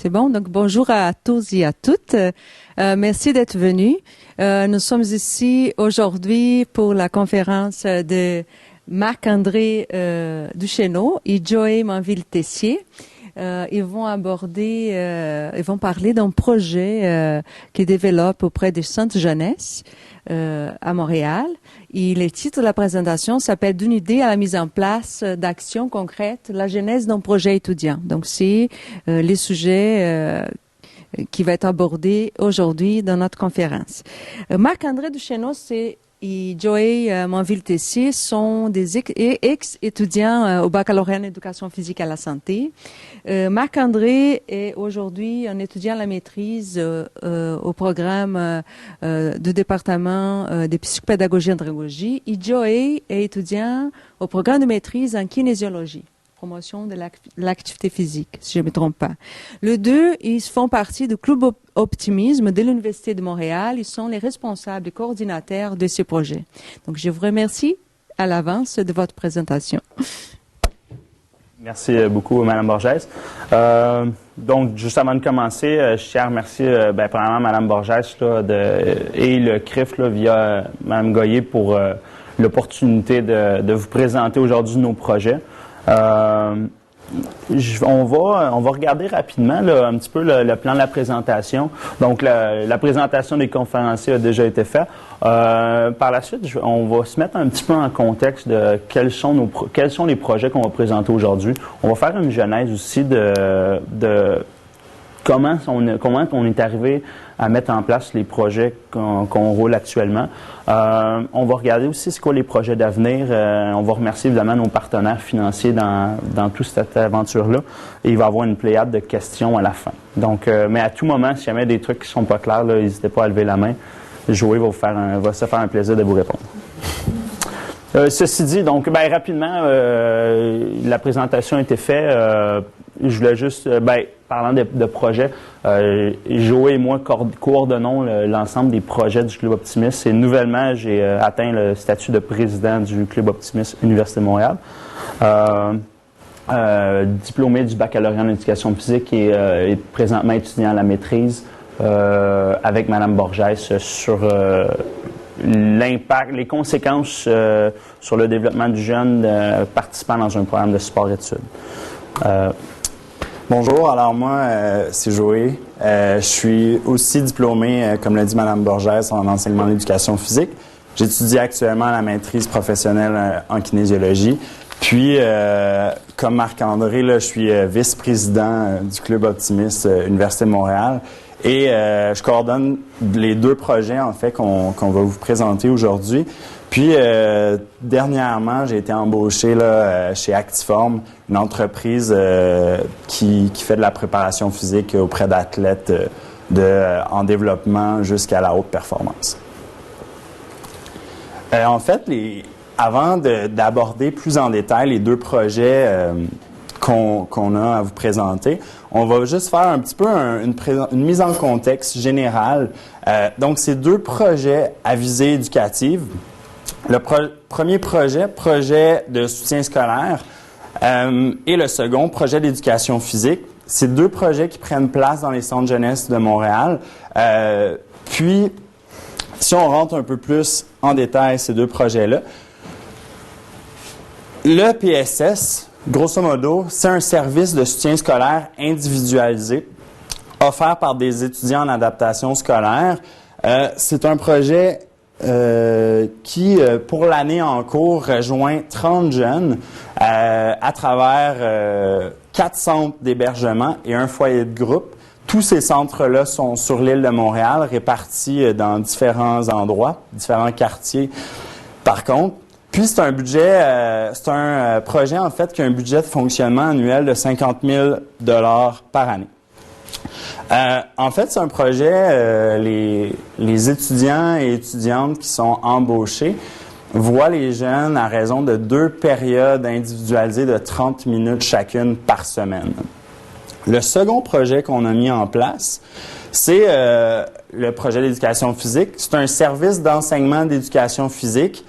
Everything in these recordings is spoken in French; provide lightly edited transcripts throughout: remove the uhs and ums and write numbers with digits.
C'est bon. Donc, bonjour à tous et à toutes. Merci d'être venus. Nous sommes ici aujourd'hui pour la conférence de Marc-André Duchesneau et Joey Manville-Tessier. Ils vont parler d'un projet qu'ils développent auprès des centres jeunesse à Montréal. Et le titre de la présentation s'appelle « D'une idée à la mise en place d'actions concrètes, la genèse d'un projet étudiant ». Donc, c'est les sujets qui va être abordé aujourd'hui dans notre conférence. Marc-André Duchesneau et Joey Manville-Tessier sont des ex-étudiants au baccalauréat en éducation physique à la santé. Marc-André est aujourd'hui un étudiant à la maîtrise au programme du département de psychopédagogie et andragogie. Et Joey est étudiant au programme de maîtrise en kinésiologie, promotion de l'activité physique, si je ne me trompe pas. Les deux, ils font partie du Club Optimisme de l'Université de Montréal. Ils sont les responsables et coordinateurs de ce projet. Donc, je vous remercie à l'avance de votre présentation. Merci beaucoup, Mme Borges. Donc, juste avant de commencer, je tiens à remercier premièrement Mme Borges et le CRIF via Mme Goyer pour l'opportunité de vous présenter aujourd'hui nos projets. On va regarder rapidement un petit peu le plan de la présentation. Donc, la présentation des conférenciers a déjà été faite. Par la suite, on va se mettre un petit peu en contexte de quels sont les projets qu'on va présenter aujourd'hui. On va faire une genèse aussi de comment on est arrivé à mettre en place les projets qu'on roule actuellement. On va regarder aussi c'est quoi les projets d'avenir. On va remercier évidemment nos partenaires financiers dans toute cette aventure-là. Et il va y avoir une pléiade de questions à la fin. Donc, mais à tout moment, si jamais il y a des trucs qui ne sont pas clairs, n'hésitez pas à lever la main. Joey va se faire un plaisir de vous répondre. Ceci dit, donc, rapidement, la présentation a été faite. Je voulais juste, parlant de projets, Joey et moi coordonnons l'ensemble des projets du Club Optimiste. Et nouvellement, j'ai atteint le statut de président du Club Optimiste Université de Montréal. Diplômé du baccalauréat en éducation physique et présentement étudiant à la maîtrise avec Mme Borges sur l'impact, les conséquences sur le développement du jeune participant dans un programme de sport-études. Bonjour, alors moi, c'est Joey. Je suis aussi diplômé, comme l'a dit Mme Borges, en enseignement d'éducation physique. J'étudie actuellement à la maîtrise professionnelle en kinésiologie. Puis, comme Marc-André, je suis vice-président du Club Optimiste Université de Montréal. Et je coordonne les deux projets, en fait, qu'on va vous présenter aujourd'hui. Puis, dernièrement, j'ai été embauché chez Actiform, une entreprise qui fait de la préparation physique auprès d'athlètes en développement jusqu'à la haute performance. En fait, avant d'aborder plus en détail les deux projets qu'on a à vous présenter, on va juste faire un petit peu une mise en contexte générale. Donc, c'est deux projets à visée éducative. Le premier projet de soutien scolaire, et le second, projet d'éducation physique. C'est deux projets qui prennent place dans les centres jeunesse de Montréal. Puis, si on rentre un peu plus en détail ces deux projets-là, le PSS, grosso modo, c'est un service de soutien scolaire individualisé offert par des étudiants en adaptation scolaire. C'est un projet qui, pour l'année en cours, rejoint 30 jeunes à travers 4 centres d'hébergement et un foyer de groupe. Tous ces centres-là sont sur l'île de Montréal, répartis dans différents endroits, différents quartiers. Par contre, puis c'est un projet en fait qui a un budget de fonctionnement annuel de 50 000 $ par année. En fait, c'est un projet, les étudiants et étudiantes qui sont embauchés voient les jeunes à raison de 2 périodes individualisées de 30 minutes chacune par semaine. Le second projet qu'on a mis en place, c'est le projet d'éducation physique. C'est un service d'enseignement d'éducation physique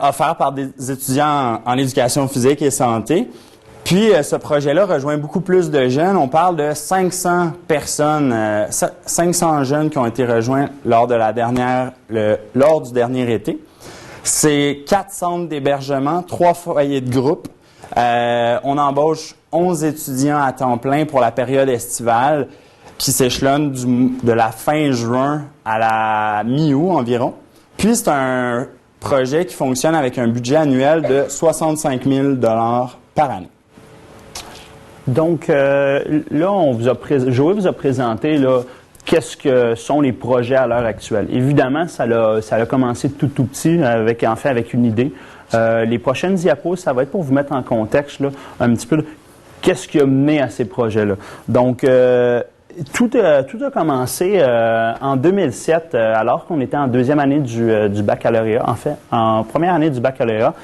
offert par des étudiants en éducation physique et santé. Puis, ce projet-là rejoint beaucoup plus de jeunes. On parle de 500 personnes, 500 jeunes qui ont été rejoints lors du dernier été. C'est 4 centres d'hébergement, 3 foyers de groupe. On embauche 11 étudiants à temps plein pour la période estivale qui s'échelonne de la fin juin à la mi-août environ. Puis, c'est un projet qui fonctionne avec un budget annuel de 65 000 $ par année. Donc, là, Joey vous a présenté là, qu'est-ce que sont les projets à l'heure actuelle. Évidemment, ça a commencé tout petit, avec une idée. Les prochaines diapos, ça va être pour vous mettre en contexte là, un petit peu qu'est-ce qui a mené à ces projets-là. Donc, tout a commencé en 2007, alors qu'on était en deuxième année du baccalauréat. En fait, en première année du baccalauréat,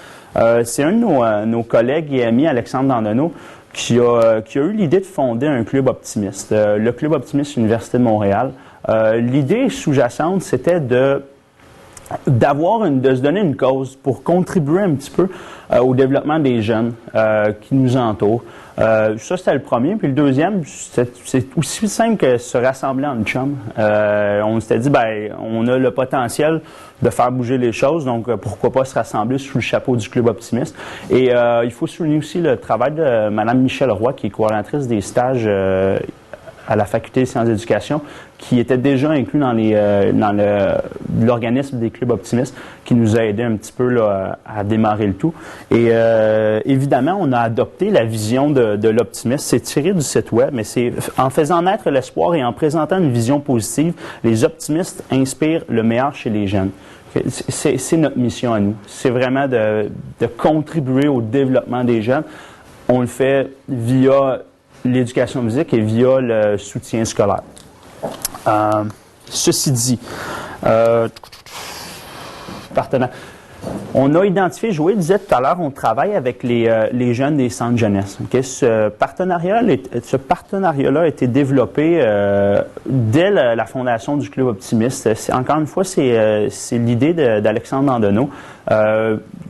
c'est un de nos collègues et amis, Alexandre Dandonneau, qui a eu l'idée de fonder un club optimiste, le Club optimiste Université de Montréal. L'idée sous-jacente, c'était de se donner une cause pour contribuer un petit peu au développement des jeunes qui nous entourent. Ça, c'était le premier. Puis le deuxième, c'est aussi simple que se rassembler en chum. On s'était dit, on a le potentiel de faire bouger les choses, donc pourquoi pas se rassembler sous le chapeau du Club optimiste. Et il faut souligner aussi le travail de Mme Michelle Roy, qui est coordonnatrice des stages à la Faculté des sciences d'éducation, qui était déjà inclus dans l'organisme des clubs optimistes, qui nous a aidé un petit peu là, à démarrer le tout. Et évidemment, on a adopté la vision de l'optimiste. C'est tiré du site web, mais c'est en faisant naître l'espoir et en présentant une vision positive, les optimistes inspirent le meilleur chez les jeunes. C'est notre mission à nous. C'est vraiment de contribuer au développement des jeunes. On le fait via l'éducation physique et via le soutien scolaire. Ceci dit, partenaire. On a identifié, Joël disait tout à l'heure, on travaille avec les jeunes des centres jeunesse. Okay? Ce partenariat-là a été développé dès la fondation du Club optimiste. Encore une fois, c'est l'idée d'Alexandre Dandonneau.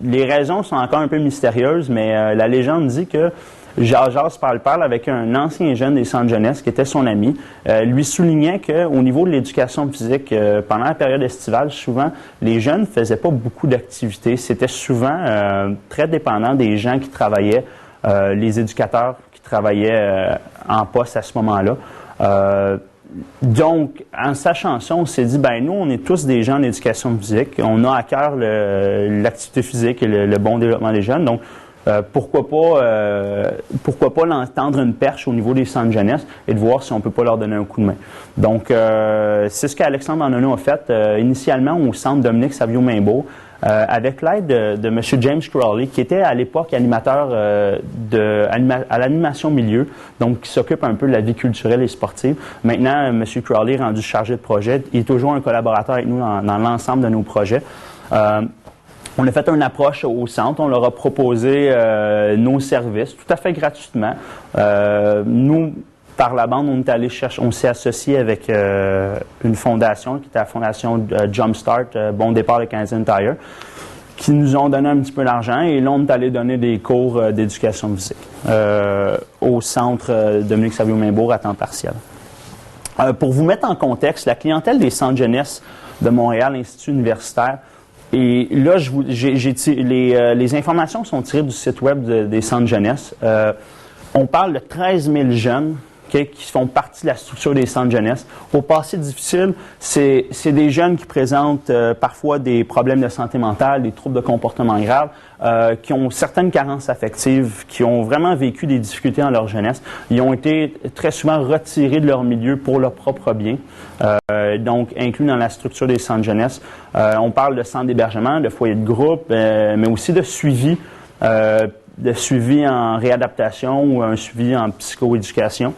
Les raisons sont encore un peu mystérieuses, mais la légende dit que Jase parle avec un ancien jeune des centres jeunesse qui était son ami, lui soulignait qu'au niveau de l'éducation physique, pendant la période estivale, souvent, les jeunes ne faisaient pas beaucoup d'activités. C'était souvent très dépendant des gens qui travaillaient, les éducateurs qui travaillaient en poste à ce moment-là. Donc, en sachant ça, on s'est dit, nous, on est tous des gens en éducation physique. On a à cœur l'activité physique et le bon développement des jeunes. Donc, pourquoi pas l'entendre une perche au niveau des centres jeunesse et de voir si on peut pas leur donner un coup de main. Donc, c'est ce qu'Alexandre Dandonneau a fait initialement au centre Dominique Savio-Mainbourg avec l'aide de M. James Crowley, qui était à l'époque animateur à l'animation milieu, donc qui s'occupe un peu de la vie culturelle et sportive. Maintenant, M. Crowley est rendu chargé de projet. Il est toujours un collaborateur avec nous dans l'ensemble de nos projets. On a fait une approche au centre, on leur a proposé nos services tout à fait gratuitement. Nous, par la bande, on s'est associé avec une fondation qui était la fondation Jumpstart, Bon Départ le Canadian Tire, qui nous ont donné un petit peu d'argent et là, on est allé donner des cours d'éducation physique au centre Dominique Savio-Mainbourg à temps partiel. Pour vous mettre en contexte, la clientèle des centres jeunesse de Montréal, l'Institut universitaire, et là, les informations sont tirées du site web des centres jeunesse. On parle de 13 000 jeunes qui font partie de la structure des centres jeunesse. Au passé difficile, c'est des jeunes qui présentent parfois des problèmes de santé mentale, des troubles de comportement graves, qui ont certaines carences affectives, qui ont vraiment vécu des difficultés dans leur jeunesse. Ils ont été très souvent retirés de leur milieu pour leur propre bien, donc inclus dans la structure des centres jeunesse. On parle de centres d'hébergement, de foyers de groupe, mais aussi de suivi en réadaptation ou un suivi en psychoéducation.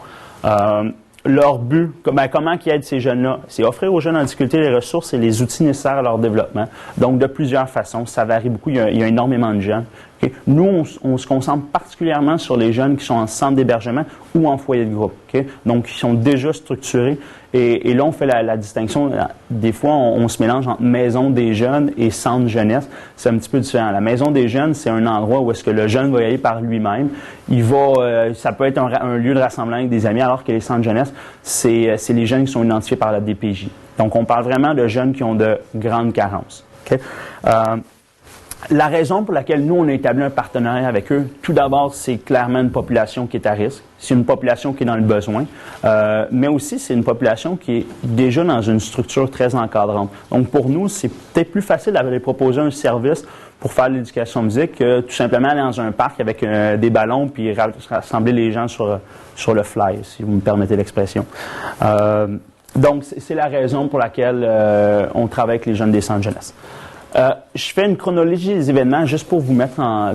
Leur but, comment qu'ils aident ces jeunes-là, c'est offrir aux jeunes en difficulté les ressources et les outils nécessaires à leur développement. Donc, de plusieurs façons, ça varie beaucoup. Il y a énormément de gens Okay? Nous, on se concentre particulièrement sur les jeunes qui sont en centre d'hébergement ou en foyer de groupe. Okay? Donc, qui sont déjà structurés. Et là, on fait la distinction. Des fois, on se mélange entre maison des jeunes et centre jeunesse. C'est un petit peu différent. La maison des jeunes, c'est un endroit où est-ce que le jeune va y aller par lui-même. Il va, ça peut être un lieu de rassemblement avec des amis, alors que les centres jeunesse, c'est les jeunes qui sont identifiés par la DPJ. Donc, on parle vraiment de jeunes qui ont de grandes carences. Okay? La raison pour laquelle nous, on a établi un partenariat avec eux, tout d'abord, c'est clairement une population qui est à risque. C'est une population qui est dans le besoin, mais aussi, c'est une population qui est déjà dans une structure très encadrante. Donc, pour nous, c'est peut-être plus facile d'aller proposer un service pour faire de l'éducation musique que tout simplement aller dans un parc avec des ballons puis rassembler les gens sur le fly, si vous me permettez l'expression. Donc, c'est la raison pour laquelle on travaille avec les jeunes des centres jeunesse. Je fais une chronologie des événements juste pour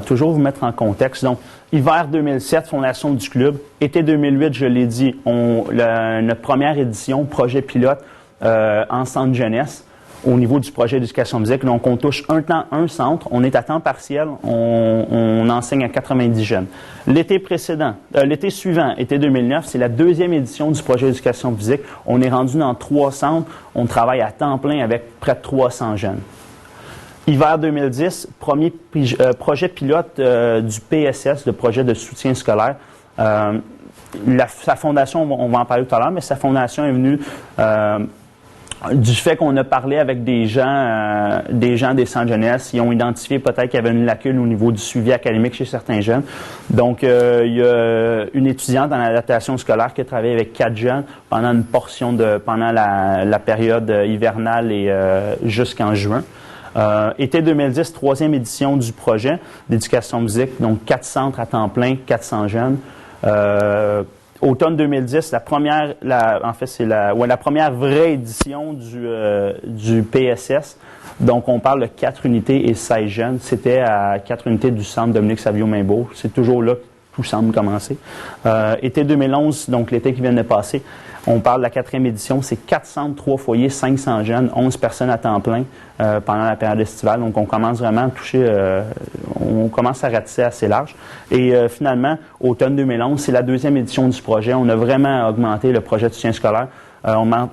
toujours vous mettre en contexte. Donc, hiver 2007, fondation du club. Été 2008, je l'ai dit, notre première édition, projet pilote en centre jeunesse au niveau du projet d'éducation musique. Donc, on touche un centre. On est à temps partiel. On enseigne à 90 jeunes. L'été suivant, été 2009, c'est la deuxième édition du projet d'éducation musique. On est rendu dans 3 centres. On travaille à temps plein avec près de 300 jeunes. Hiver 2010, premier projet pilote du PSS, le projet de soutien scolaire. Sa fondation, on va en parler tout à l'heure, mais sa fondation est venue du fait qu'on a parlé avec des gens des centres jeunesse. Ils ont identifié peut-être qu'il y avait une lacune au niveau du suivi académique chez certains jeunes. Donc, il y a une étudiante en adaptation scolaire qui a travaillé avec 4 jeunes pendant une portion pendant la période hivernale et jusqu'en juin. Été 2010, 3e édition du projet d'éducation musique, donc 4 centres à temps plein, 400 jeunes. Automne 2010, la première vraie édition du PSS. Donc, on parle de 4 unités et 16 jeunes. C'était à 4 unités du centre Dominique Savio-Mainbourg. C'est toujours là que tout semble commencer. Été 2011, donc l'été qui vient de passer, on parle de la 4e édition. C'est 4 centres, 3 foyers, 500 jeunes, 11 personnes à temps plein pendant la période estivale. Donc, on commence vraiment à toucher, on commence à ratisser assez large. Et finalement, automne 2011, c'est la 2e édition du projet. On a vraiment augmenté le projet de soutien scolaire.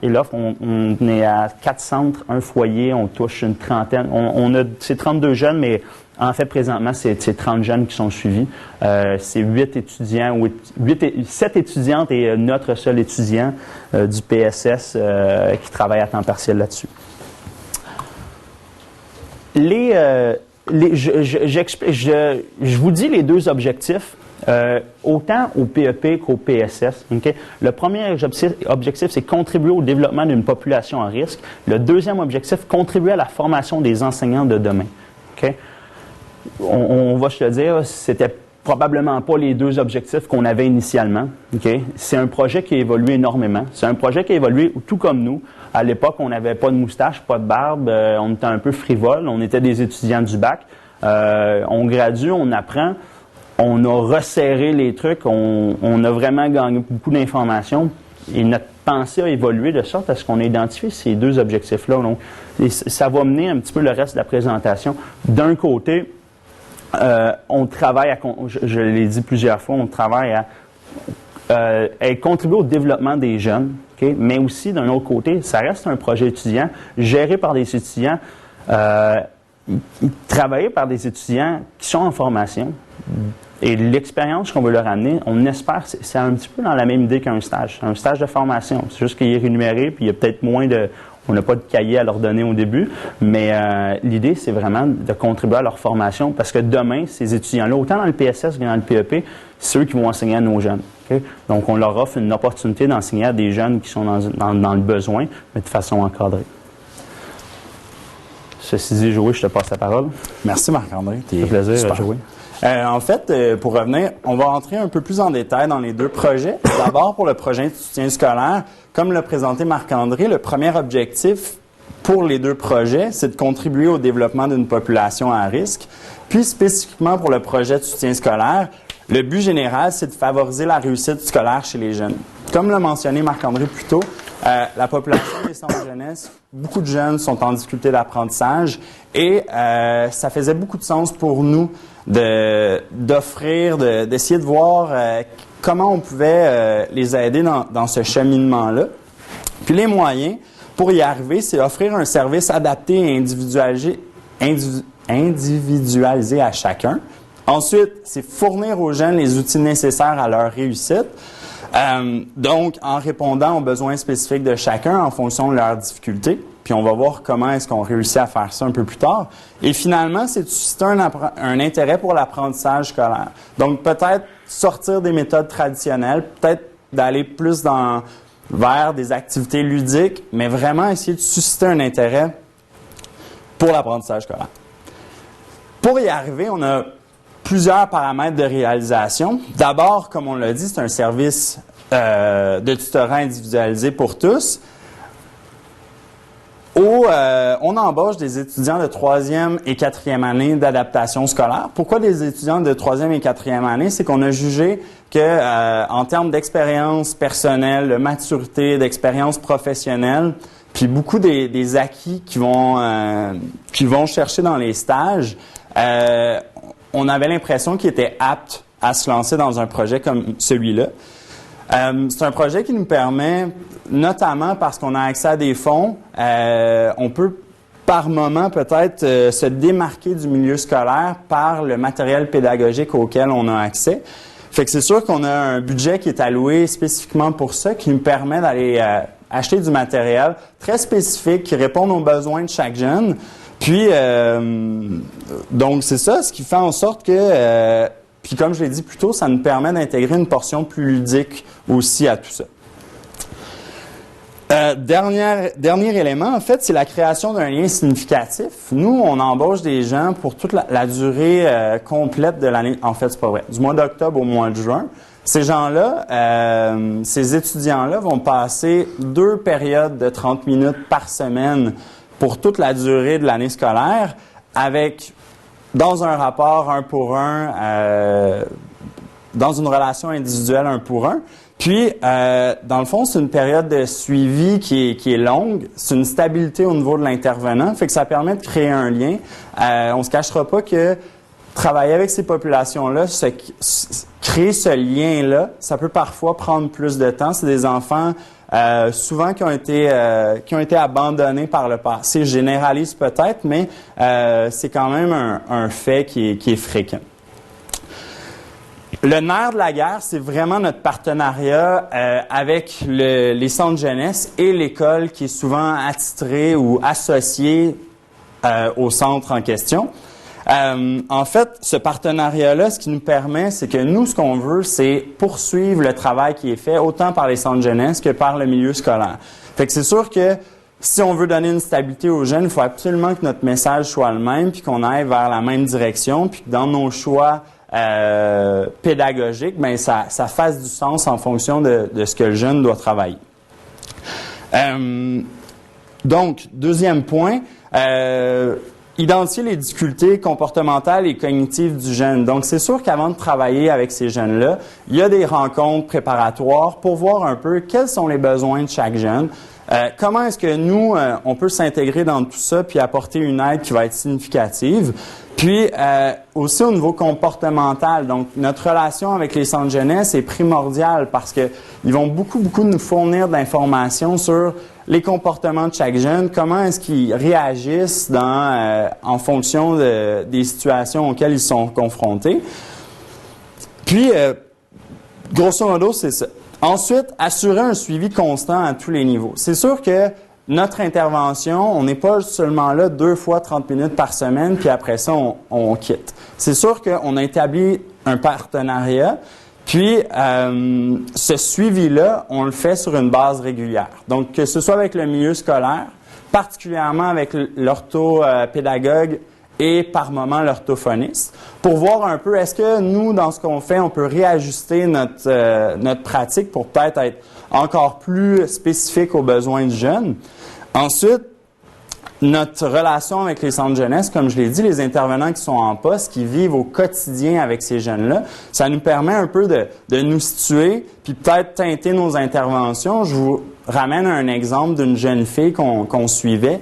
Et l'offre, on est à 4 centres, 1 foyer, on touche une trentaine. C'est 32 jeunes, mais en fait, présentement, c'est 30 jeunes qui sont suivis. C'est 8 étudiants, 7 étudiantes et notre seul étudiant du PSS qui travaille à temps partiel là-dessus. Je vous dis les 2 objectifs. Autant au PEP qu'au PSS. Okay? Le premier objectif, c'est contribuer au développement d'une population en risque. Le deuxième objectif, contribuer à la formation des enseignants de demain. Okay? On va se le dire, c'était probablement pas les 2 objectifs qu'on avait initialement. Okay? C'est un projet qui a évolué énormément. C'est un projet qui a évolué tout comme nous. À l'époque, on n'avait pas de moustache, pas de barbe, on était un peu frivole, on était des étudiants du bac. On gradue, on apprend. On a resserré les trucs, on a vraiment gagné beaucoup d'informations et notre pensée a évolué de sorte à ce qu'on ait identifié ces 2 objectifs-là. Donc, ça va mener un petit peu le reste de la présentation. D'un côté, on travaille je l'ai dit plusieurs fois, on travaille à contribuer au développement des jeunes, okay? Mais aussi d'un autre côté, ça reste un projet étudiant géré par des étudiants, travaillé par des étudiants qui sont en formation. Et l'expérience qu'on veut leur amener, on espère, c'est un petit peu dans la même idée qu'un stage. Un stage de formation. C'est juste qu'il est rémunéré, puis il y a peut-être moins on n'a pas de cahier à leur donner au début, mais l'idée, c'est vraiment de contribuer à leur formation parce que demain, ces étudiants-là, autant dans le PSS que dans le PEP, c'est eux qui vont enseigner à nos jeunes. Okay? Donc, on leur offre une opportunité d'enseigner à des jeunes qui sont dans le besoin, mais de façon encadrée. Ceci dit, Joey, je te passe la parole. Merci Marc-André. C'est un plaisir, Joey. En fait, pour revenir, on va entrer un peu plus en détail dans les 2 projets. D'abord, pour le projet de soutien scolaire, comme l'a présenté Marc-André, le premier objectif pour les 2 projets, c'est de contribuer au développement d'une population à risque. Puis, spécifiquement pour le projet de soutien scolaire, le but général, c'est de favoriser la réussite scolaire chez les jeunes. Comme l'a mentionné Marc-André plus tôt, la population des centres jeunesse, beaucoup de jeunes sont en difficulté d'apprentissage et ça faisait beaucoup de sens pour nous d'essayer de voir comment on pouvait les aider dans ce cheminement-là. Puis les moyens pour y arriver, c'est offrir un service adapté et individualisé à chacun. Ensuite, c'est fournir aux jeunes les outils nécessaires à leur réussite. Donc, en répondant aux besoins spécifiques de chacun en fonction de leurs difficultés. Puis on va voir comment est-ce qu'on réussit à faire ça un peu plus tard. Et finalement, c'est de susciter un intérêt pour l'apprentissage scolaire. Donc, peut-être sortir des méthodes traditionnelles, peut-être d'aller plus vers des activités ludiques, mais vraiment essayer de susciter un intérêt pour l'apprentissage scolaire. Pour y arriver, on a plusieurs paramètres de réalisation. D'abord, comme on l'a dit, c'est un service de tutorat individualisé pour tous. On embauche des étudiants de 3e et 4e année d'adaptation scolaire. Pourquoi des étudiants de 3e et 4e année? C'est qu'on a jugé que, en termes d'expérience personnelle, de maturité, d'expérience professionnelle, puis beaucoup des acquis qu'ils vont chercher dans les stages, on avait l'impression qu'ils étaient aptes à se lancer dans un projet comme celui-là. C'est un projet qui nous permet, notamment parce qu'on a accès à des fonds, on peut par moment peut-être se démarquer du milieu scolaire par le matériel pédagogique auquel on a accès. Fait que c'est sûr qu'on a un budget qui est alloué spécifiquement pour ça, qui nous permet d'aller acheter du matériel très spécifique qui répond aux besoins de chaque jeune. Puis, donc c'est ça, ce qui fait en sorte que... Puis comme je l'ai dit plus tôt, ça nous permet d'intégrer une portion plus ludique aussi à tout ça. Dernier élément, en fait, c'est la création d'un lien significatif. Nous, on embauche des gens pour toute la durée complète de l'année. En fait, c'est pas vrai. Du mois d'octobre au mois de juin. Ces gens-là, ces étudiants-là vont passer 2 périodes de 30 minutes par semaine pour toute la durée de l'année scolaire avec... dans un rapport 1 pour 1, dans une relation individuelle 1 pour 1. Puis, dans le fond, c'est une période de suivi qui est longue. C'est une stabilité au niveau de l'intervenant. Fait que ça permet de créer un lien. On se cachera pas que travailler avec ces populations-là, créer ce lien-là, ça peut parfois prendre plus de temps. C'est des enfants... souvent qui ont été abandonnés par le passé. Je généralise peut-être, mais c'est quand même un fait qui est fréquent. Le nerf de la guerre, c'est vraiment notre partenariat avec les centres jeunesse et l'école qui est souvent attitrée ou associée au centre en question. En fait, ce partenariat-là, ce qui nous permet, c'est que nous, ce qu'on veut, c'est poursuivre le travail qui est fait autant par les centres jeunesse que par le milieu scolaire. Fait que c'est sûr que si on veut donner une stabilité aux jeunes, il faut absolument que notre message soit le même, puis qu'on aille vers la même direction, puis que dans nos choix pédagogiques, ben ça fasse du sens en fonction de ce que le jeune doit travailler. Donc, deuxième point, identifier les difficultés comportementales et cognitives du jeune. Donc, c'est sûr qu'avant de travailler avec ces jeunes-là, il y a des rencontres préparatoires pour voir un peu quels sont les besoins de chaque jeune. Comment est-ce que nous, on peut s'intégrer dans tout ça puis apporter une aide qui va être significative. Puis, aussi au niveau comportemental. Donc, notre relation avec les centres jeunesse est primordiale parce que ils vont beaucoup nous fournir d'informations sur les comportements de chaque jeune, comment est-ce qu'ils réagissent en fonction des situations auxquelles ils sont confrontés. Puis, grosso modo, c'est ça. Ensuite, assurer un suivi constant à tous les niveaux. C'est sûr que notre intervention, on n'est pas seulement là 2 fois 30 minutes par semaine, puis après ça, on quitte. C'est sûr qu'on a établi un partenariat, puis ce suivi-là, on le fait sur une base régulière. Donc, que ce soit avec le milieu scolaire, particulièrement avec l'orthopédagogue et par moment l'orthophoniste, pour voir un peu, est-ce que nous, dans ce qu'on fait, on peut réajuster notre pratique pour peut-être être encore plus spécifique aux besoins du jeune. Ensuite, notre relation avec les centres jeunesse, comme je l'ai dit, les intervenants qui sont en poste, qui vivent au quotidien avec ces jeunes-là, ça nous permet un peu de nous situer, puis peut-être teinter nos interventions. Je vous ramène un exemple d'une jeune fille qu'on suivait,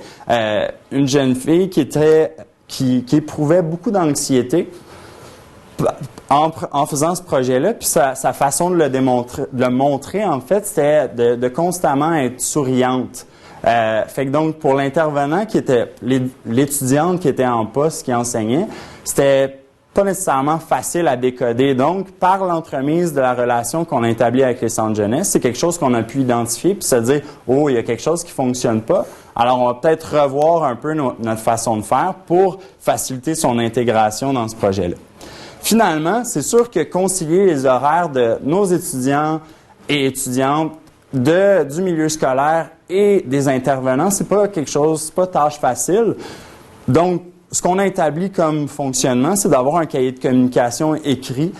une jeune fille qui éprouvait beaucoup d'anxiété en faisant ce projet-là, puis sa façon de le montrer, en fait, c'était de constamment être souriante. Fait que donc, pour l'intervenant qui était, l'étudiante qui était en poste, qui enseignait, c'était pas nécessairement facile à décoder. Donc, par l'entremise de la relation qu'on a établie avec les centres jeunesse, c'est quelque chose qu'on a pu identifier puis se dire, oh, il y a quelque chose qui fonctionne pas. Alors, on va peut-être revoir un peu notre façon de faire pour faciliter son intégration dans ce projet-là. Finalement, c'est sûr que concilier les horaires de nos étudiants et étudiantes du milieu scolaire et des intervenants, c'est pas tâche facile. Donc, ce qu'on a établi comme fonctionnement, c'est d'avoir un cahier de communication écrit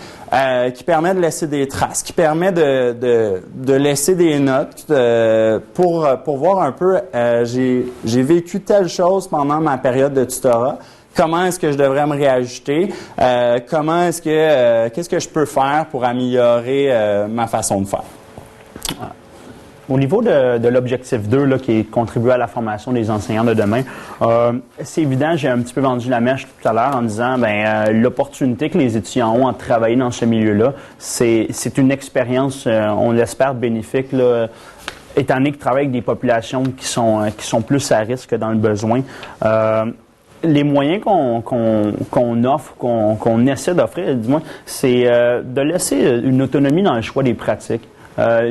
qui permet de laisser des traces, qui permet de laisser des notes pour voir un peu, j'ai vécu telle chose pendant ma période de tutorat. Comment est-ce que je devrais me réajuster? Qu'est-ce que je peux faire pour améliorer ma façon de faire? Au niveau de l'objectif 2, là, qui est contribuer à la formation des enseignants de demain, c'est évident, j'ai un petit peu vendu la mèche tout à l'heure en disant, l'opportunité que les étudiants ont à travailler dans ce milieu-là, c'est une expérience, on l'espère, bénéfique, là, étant donné qu'ils travaillent avec des populations qui sont plus à risque que dans le besoin. Les moyens qu'on offre, qu'on essaie d'offrir, dis-moi, c'est de laisser une autonomie dans le choix des pratiques.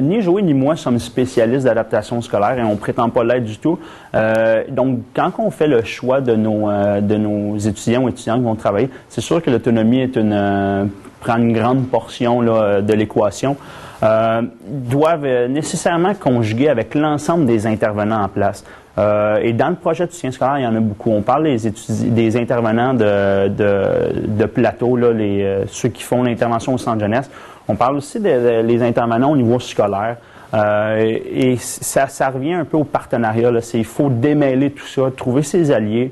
Ni Joey ni moi sommes spécialistes d'adaptation scolaire et on prétend pas l'être du tout. Donc, quand on fait le choix de nos étudiants ou étudiantes qui vont travailler, c'est sûr que l'autonomie prend une grande portion là, de l'équation. Doivent nécessairement conjuguer avec l'ensemble des intervenants en place. Et dans le projet de soutien scolaire, il y en a beaucoup. On parle des intervenants de plateau, là, ceux qui font l'intervention au centre jeunesse. On parle aussi des intervenants au niveau scolaire. Et ça revient un peu au partenariat. Là. Il faut démêler tout ça, trouver ses alliés,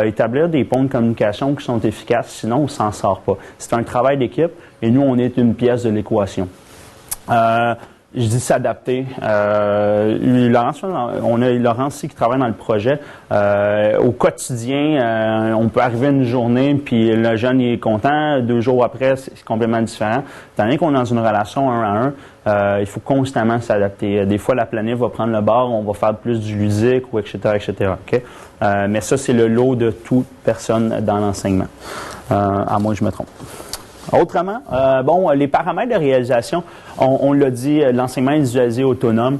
établir des ponts de communication qui sont efficaces, sinon on ne s'en sort pas. C'est un travail d'équipe et nous, on est une pièce de l'équation. Je dis s'adapter. On a Laurence ici qui travaille dans le projet. Au quotidien, on peut arriver une journée, puis le jeune il est content. 2 jours après, c'est complètement différent. Étant donné qu'on est dans une relation 1 à 1, il faut constamment s'adapter. Des fois, la planète va prendre le bord, on va faire plus du ludique, ou etc., etc. Okay? Mais ça, c'est le lot de toute personne dans l'enseignement. À moins que je me trompe. Autrement, les paramètres de réalisation, on l'a dit, l'enseignement individualisé autonome.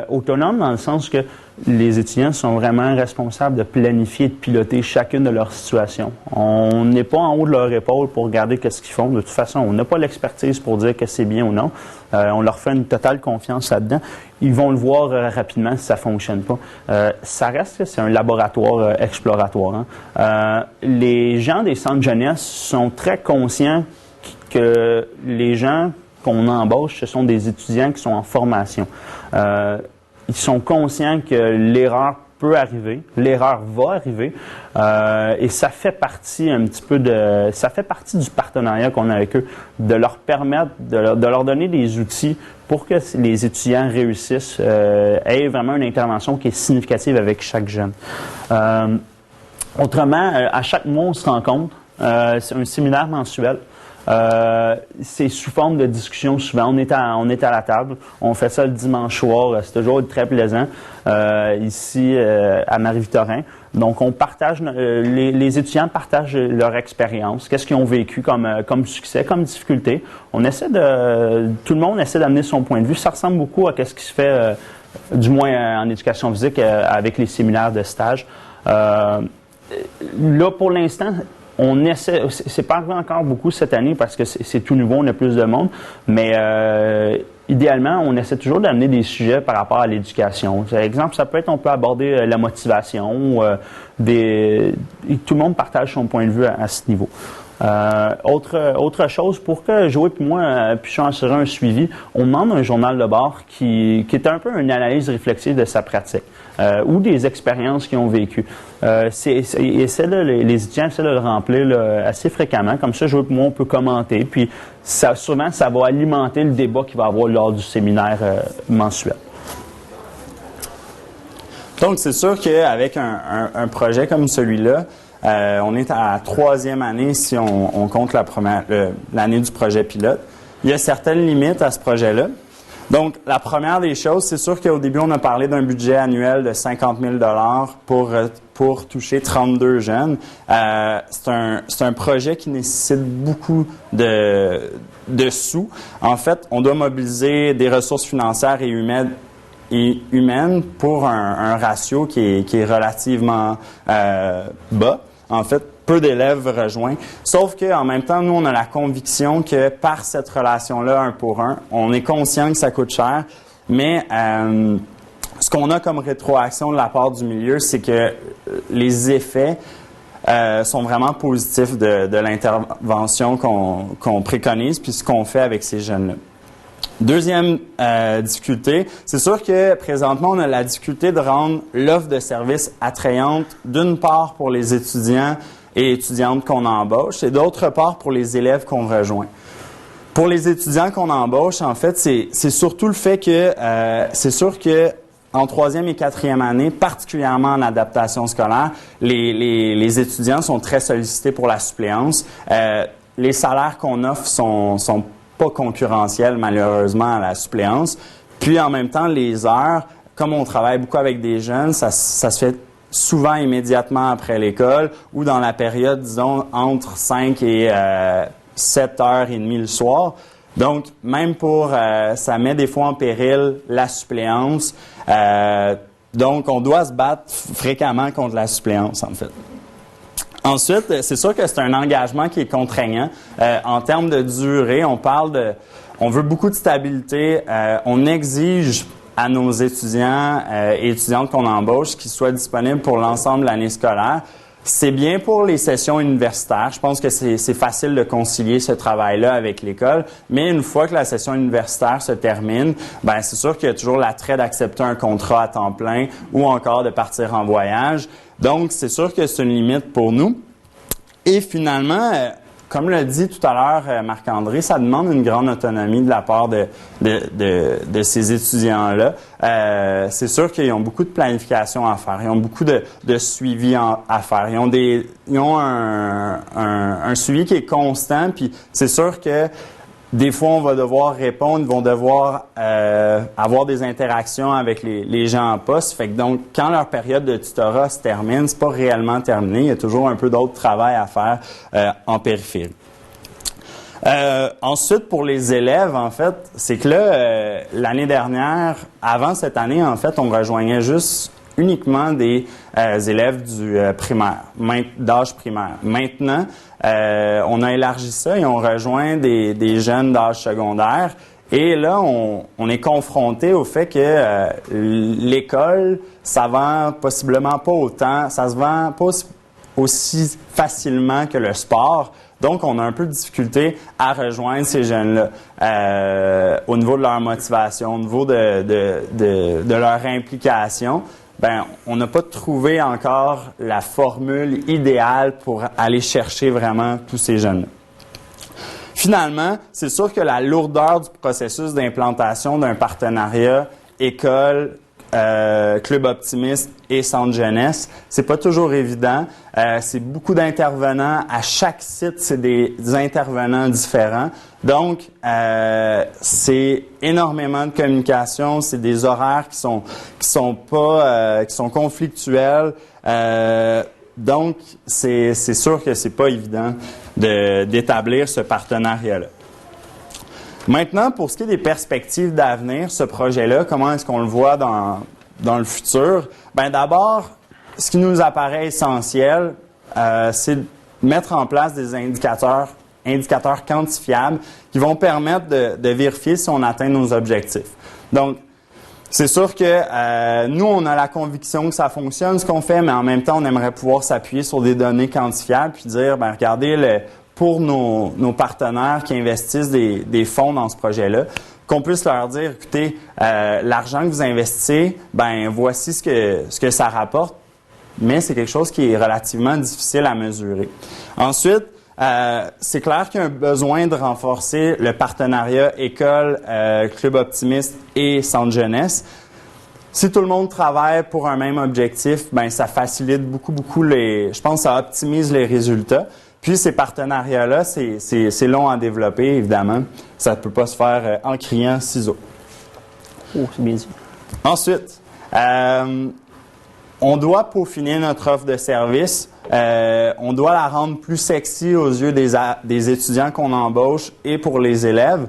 Autonome dans le sens que les étudiants sont vraiment responsables de planifier et de piloter chacune de leurs situations. On n'est pas en haut de leur épaule pour regarder qu'est-ce qu'ils font. De toute façon, on n'a pas l'expertise pour dire que c'est bien ou non. On leur fait une totale confiance là-dedans. Ils vont le voir rapidement si ça fonctionne pas. Ça reste que c'est un laboratoire exploratoire. Hein. Les gens des centres jeunesse sont très conscients que les gens qu'on embauche, ce sont des étudiants qui sont en formation. Ils sont conscients que l'erreur peut arriver, l'erreur va arriver, et ça fait partie un petit peu ça fait partie du partenariat qu'on a avec eux, de leur permettre, de leur donner des outils pour que les étudiants réussissent, aient vraiment une intervention qui est significative avec chaque jeune. Autrement, à chaque mois, on se rencontre, c'est un séminaire mensuel. C'est sous forme de discussion souvent. On est à la table. On fait ça le dimanche soir. C'est toujours très plaisant ici à Marie-Victorin. Donc, on partage, les étudiants partagent leur expérience. Qu'est-ce qu'ils ont vécu comme succès, comme difficulté. Tout le monde essaie d'amener son point de vue. Ça ressemble beaucoup à ce qui se fait, du moins en éducation physique, avec les séminaires de stage. Là, pour l'instant, on essaie, c'est pas arrivé encore beaucoup cette année parce que c'est tout nouveau, on a plus de monde, mais idéalement, on essaie toujours d'amener des sujets par rapport à l'éducation. Par exemple, ça peut être, on peut aborder la motivation, tout le monde partage son point de vue à ce niveau. Autre chose, pour que Joey et moi puissions assurer un suivi, on demande un journal de bord qui est un peu une analyse réflexive de sa pratique ou des expériences qu'ils ont vécues. Les étudiants essaient de le remplir là, assez fréquemment, comme ça Joey et moi on peut commenter, puis souvent ça va alimenter le débat qu'il va y avoir lors du séminaire mensuel. Donc, c'est sûr qu'avec un projet comme celui-là, on est à la 3e année si on compte l'année du projet pilote. Il y a certaines limites à ce projet-là. Donc, la première des choses, c'est sûr qu'au début, on a parlé d'un budget annuel de 50 000 $ pour toucher 32 jeunes. C'est un projet qui nécessite beaucoup de sous. En fait, on doit mobiliser des ressources financières et humaines pour un ratio qui est relativement bas. En fait, peu d'élèves rejoints. Sauf qu'en même temps, nous, on a la conviction que par cette relation-là, 1 pour 1, on est conscient que ça coûte cher, mais ce qu'on a comme rétroaction de la part du milieu, c'est que les effets sont vraiment positifs de l'intervention qu'on préconise, puis ce qu'on fait avec ces jeunes-là. Deuxième difficulté, c'est sûr que présentement, on a la difficulté de rendre l'offre de service attrayante, d'une part pour les étudiants et étudiantes qu'on embauche, et d'autre part pour les élèves qu'on rejoint. Pour les étudiants qu'on embauche, en fait, c'est surtout le fait que c'est sûr que en 3e et 4e année, particulièrement en adaptation scolaire, les étudiants sont très sollicités pour la suppléance. Les salaires qu'on offre sont pas concurrentiels, malheureusement, à la suppléance. Puis, en même temps, les heures, comme on travaille beaucoup avec des jeunes, ça se fait souvent immédiatement après l'école ou dans la période, disons, entre 5 et 7h30 le soir. Donc, même ça met des fois en péril la suppléance. Donc, on doit se battre fréquemment contre la suppléance, en fait. Ensuite, c'est sûr que c'est un engagement qui est contraignant. En termes de durée, on veut beaucoup de stabilité. On exige à nos étudiants et étudiantes qu'on embauche qu'ils soient disponibles pour l'ensemble de l'année scolaire. C'est bien pour les sessions universitaires. Je pense que c'est facile de concilier ce travail-là avec l'école. Mais une fois que la session universitaire se termine, ben c'est sûr qu'il y a toujours l'attrait d'accepter un contrat à temps plein ou encore de partir en voyage. Donc, c'est sûr que c'est une limite pour nous. Et finalement, comme l'a dit tout à l'heure Marc-André, ça demande une grande autonomie de la part de ces étudiants-là. C'est sûr qu'ils ont beaucoup de planification à faire, ils ont beaucoup de suivi à faire. Ils ont un suivi qui est constant, puis c'est sûr que des fois, on va devoir répondre, ils vont devoir avoir des interactions avec les gens en poste. Fait que donc, quand leur période de tutorat se termine, c'est pas réellement terminé. Il y a toujours un peu d'autre travail à faire en périphérie. Ensuite, pour les élèves, en fait, c'est que là, l'année dernière, avant cette année, en fait, on rejoignait juste uniquement des élèves du primaire, d'âge primaire. Maintenant, on a élargi ça et on rejoint des jeunes d'âge secondaire. Et là, on est confronté au fait que l'école, ça vend possiblement pas autant, ça se vend pas aussi facilement que le sport. Donc, on a un peu de difficulté à rejoindre ces jeunes-là au niveau de leur motivation, au niveau de leur implication. Ben, on n'a pas trouvé encore la formule idéale pour aller chercher vraiment tous ces jeunes-là. Finalement, c'est sûr que la lourdeur du processus d'implantation d'un partenariat école, club optimiste et centre jeunesse, c'est pas toujours évident. C'est beaucoup d'intervenants. À chaque site, c'est des intervenants différents. Donc, c'est énormément de communication. C'est des horaires qui sont conflictuels. Donc, c'est sûr que c'est pas évident d'établir ce partenariat-là. Maintenant, pour ce qui est des perspectives d'avenir, ce projet-là, comment est-ce qu'on le voit dans le futur? Bien, d'abord, ce qui nous apparaît essentiel, c'est de mettre en place des indicateurs quantifiables qui vont permettre de vérifier si on atteint nos objectifs. Donc, c'est sûr que nous, on a la conviction que ça fonctionne, ce qu'on fait, mais en même temps, on aimerait pouvoir s'appuyer sur des données quantifiables puis dire, bien, regardez, pour nos partenaires qui investissent des fonds dans ce projet-là, qu'on puisse leur dire, écoutez, l'argent que vous investissez, ben voici ce que ça rapporte, mais c'est quelque chose qui est relativement difficile à mesurer. Ensuite, c'est clair qu'il y a un besoin de renforcer le partenariat école, club optimiste et centre jeunesse. Si tout le monde travaille pour un même objectif, ben ça facilite beaucoup je pense que ça optimise les résultats. Puis ces partenariats-là, c'est long à développer, évidemment. Ça ne peut pas se faire en criant ciseaux. Oh, c'est bien dit. Ensuite, on doit peaufiner notre offre de service. On doit la rendre plus sexy aux yeux des étudiants qu'on embauche et pour les élèves.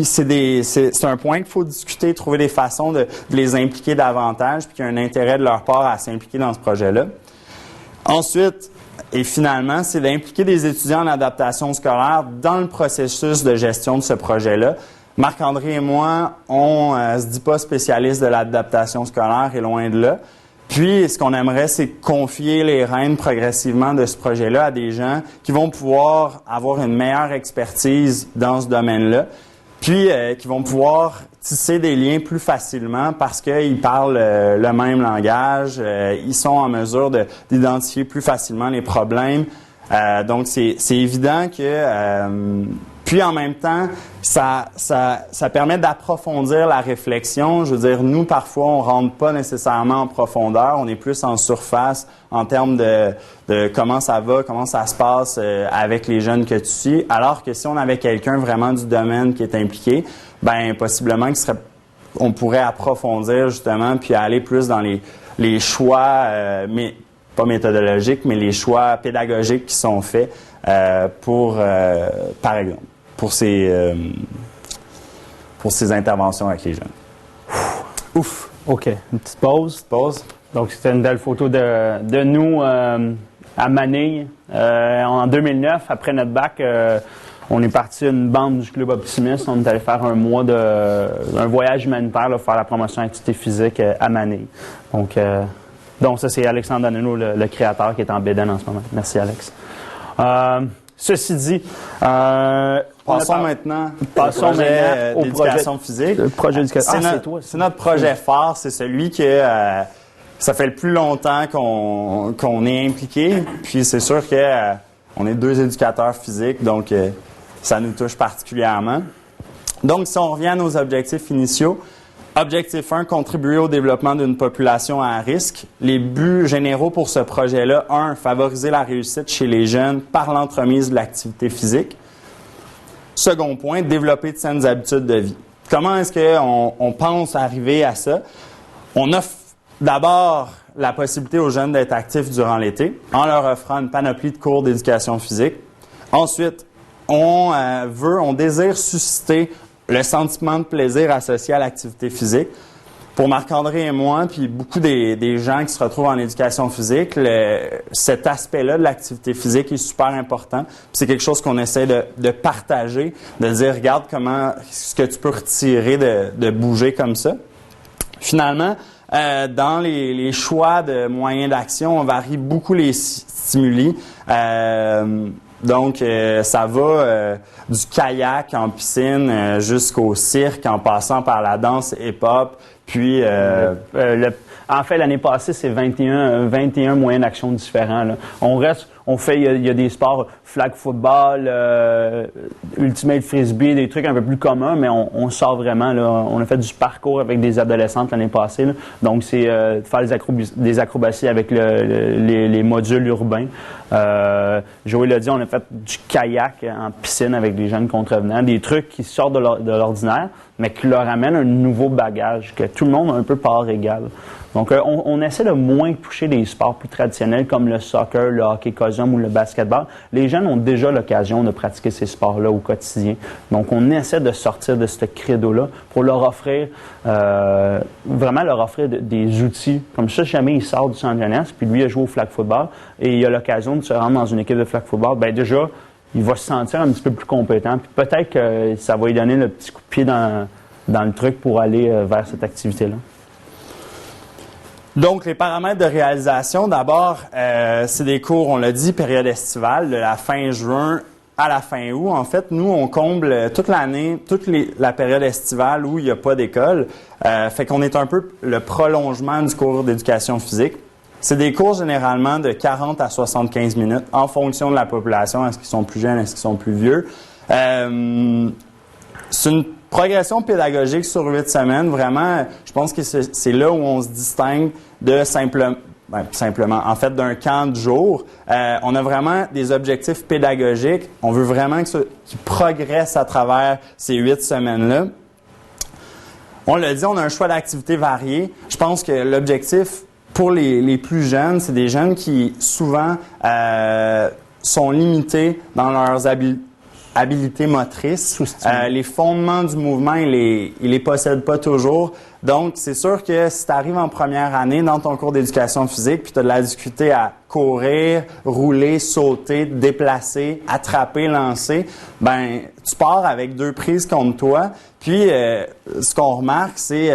C'est un point qu'il faut discuter, trouver des façons de les impliquer davantage, puis qu'il y a un intérêt de leur part à s'impliquer dans ce projet-là. Ensuite, et finalement, c'est d'impliquer des étudiants en adaptation scolaire dans le processus de gestion de ce projet-là. Marc-André et moi, on se dit pas spécialiste de l'adaptation scolaire et loin de là. Puis, ce qu'on aimerait, c'est confier les rênes progressivement de ce projet-là à des gens qui vont pouvoir avoir une meilleure expertise dans ce domaine-là, puis qui vont pouvoir tisser des liens plus facilement parce qu'ils parlent le même langage, ils sont en mesure d'identifier plus facilement les problèmes. Donc, c'est évident que... puis en même temps, ça permet d'approfondir la réflexion. Je veux dire, nous, parfois, on rentre pas nécessairement en profondeur. On est plus en surface en termes de comment ça va, comment ça se passe avec les jeunes que tu suis. Alors que si on avait quelqu'un vraiment du domaine qui est impliqué, ben possiblement on pourrait approfondir justement puis aller plus dans les choix, mais pas méthodologiques, mais les choix pédagogiques qui sont faits par exemple, pour ces interventions avec les jeunes. Ouf! OK. Une petite pause. Donc, c'était une belle photo de nous à Manille. En 2009, après notre bac, on est parti une bande du Club Optimiste. On est allé faire un mois un voyage humanitaire, là, faire la promotion d'activité physique à Manille. Donc ça, c'est Alexandre Danilo, le créateur, qui est en Bédène en ce moment. Merci, Alex. Ceci dit, passons maintenant au d'éducation physique. Le projet d'éducation. C'est notre projet phare, c'est celui que ça fait le plus longtemps qu'on est impliqué. Puis c'est sûr que on est 2 éducateurs physiques, donc ça nous touche particulièrement. Donc, si on revient à nos objectifs initiaux, objectif 1, contribuer au développement d'une population à risque. Les buts généraux pour ce projet-là, 1, favoriser la réussite chez les jeunes par l'entremise de l'activité physique. Second point, développer de saines habitudes de vie. Comment est-ce qu'on pense arriver à ça? On offre d'abord la possibilité aux jeunes d'être actifs durant l'été en leur offrant une panoplie de cours d'éducation physique. Ensuite, on désire susciter le sentiment de plaisir associé à l'activité physique. Pour Marc-André et moi, puis beaucoup des gens qui se retrouvent en éducation physique, cet aspect-là de l'activité physique est super important. Puis c'est quelque chose qu'on essaie de partager, de dire, regarde ce que tu peux retirer de bouger comme ça. Finalement, dans les choix de moyens d'action, on varie beaucoup les stimuli. Donc, ça va du kayak en piscine jusqu'au cirque, en passant par la danse hip-hop. Puis, en fait, l'année passée, c'est 21 moyens d'action différents, là. Il y a des sports, flag football, ultimate frisbee, des trucs un peu plus communs, mais on sort vraiment, là. On a fait du parcours avec des adolescentes l'année passée, là. Donc, c'est faire des acrobaties avec les modules urbains. Joël l'a dit, on a fait du kayak en piscine avec des jeunes contrevenants, des trucs qui sortent de l'ordinaire, mais qui leur amènent un nouveau bagage, que tout le monde a un peu part égale. Donc, on essaie de moins toucher des sports plus traditionnels comme le soccer, le hockey cosum ou le basketball. Les jeunes ont déjà l'occasion de pratiquer ces sports-là au quotidien. Donc, on essaie de sortir de ce credo-là pour leur offrir, vraiment leur offrir des outils. Comme ça, jamais il sort du centre jeunesse, puis lui, il a joué au flag football et il a l'occasion de se rendre dans une équipe de flag football. Bien, déjà, il va se sentir un petit peu plus compétent. Puis peut-être que ça va lui donner le petit coup de pied dans le truc pour aller vers cette activité-là. Donc, les paramètres de réalisation, d'abord, c'est des cours, on l'a dit, période estivale, de la fin juin à la fin août. En fait, nous, on comble toute l'année, la période estivale où il n'y a pas d'école. Fait qu'on est un peu le prolongement du cours d'éducation physique. C'est des cours généralement de 40 à 75 minutes en fonction de la population. Est-ce qu'ils sont plus jeunes, est-ce qu'ils sont plus vieux? C'est une progression pédagogique sur 8 semaines. Vraiment, je pense que c'est là où on se distingue de simplement, en fait, d'un camp de jour. On a vraiment des objectifs pédagogiques. On veut vraiment qu'ils progressent à travers ces 8 semaines-là. On l'a dit, on a un choix d'activités variées. Je pense que l'objectif pour les plus jeunes, c'est des jeunes qui souvent sont limités dans leurs habilités motrices. Les fondements du mouvement, ils les possèdent pas toujours. Donc, c'est sûr que si tu arrives en première année dans ton cours d'éducation physique, puis tu as de la difficulté à courir, rouler, sauter, déplacer, attraper, lancer, ben tu pars avec 2 prises contre toi. Puis, ce qu'on remarque, c'est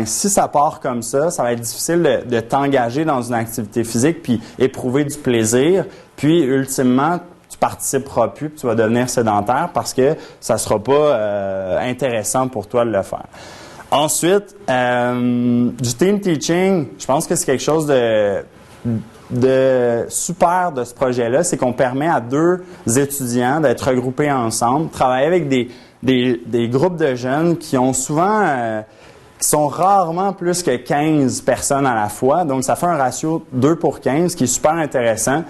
si ça part comme ça va être difficile de t'engager dans une activité physique puis éprouver du plaisir. Puis, ultimement, tu participeras plus puis tu vas devenir sédentaire parce que ça sera pas intéressant pour toi de le faire. Ensuite, du team teaching, je pense que c'est quelque chose de super de ce projet-là, c'est qu'on permet à 2 étudiants d'être regroupés ensemble, travailler avec des groupes de jeunes qui ont souvent, qui sont rarement plus que 15 personnes à la fois. Donc, ça fait un ratio 2 pour 15 qui est super intéressant.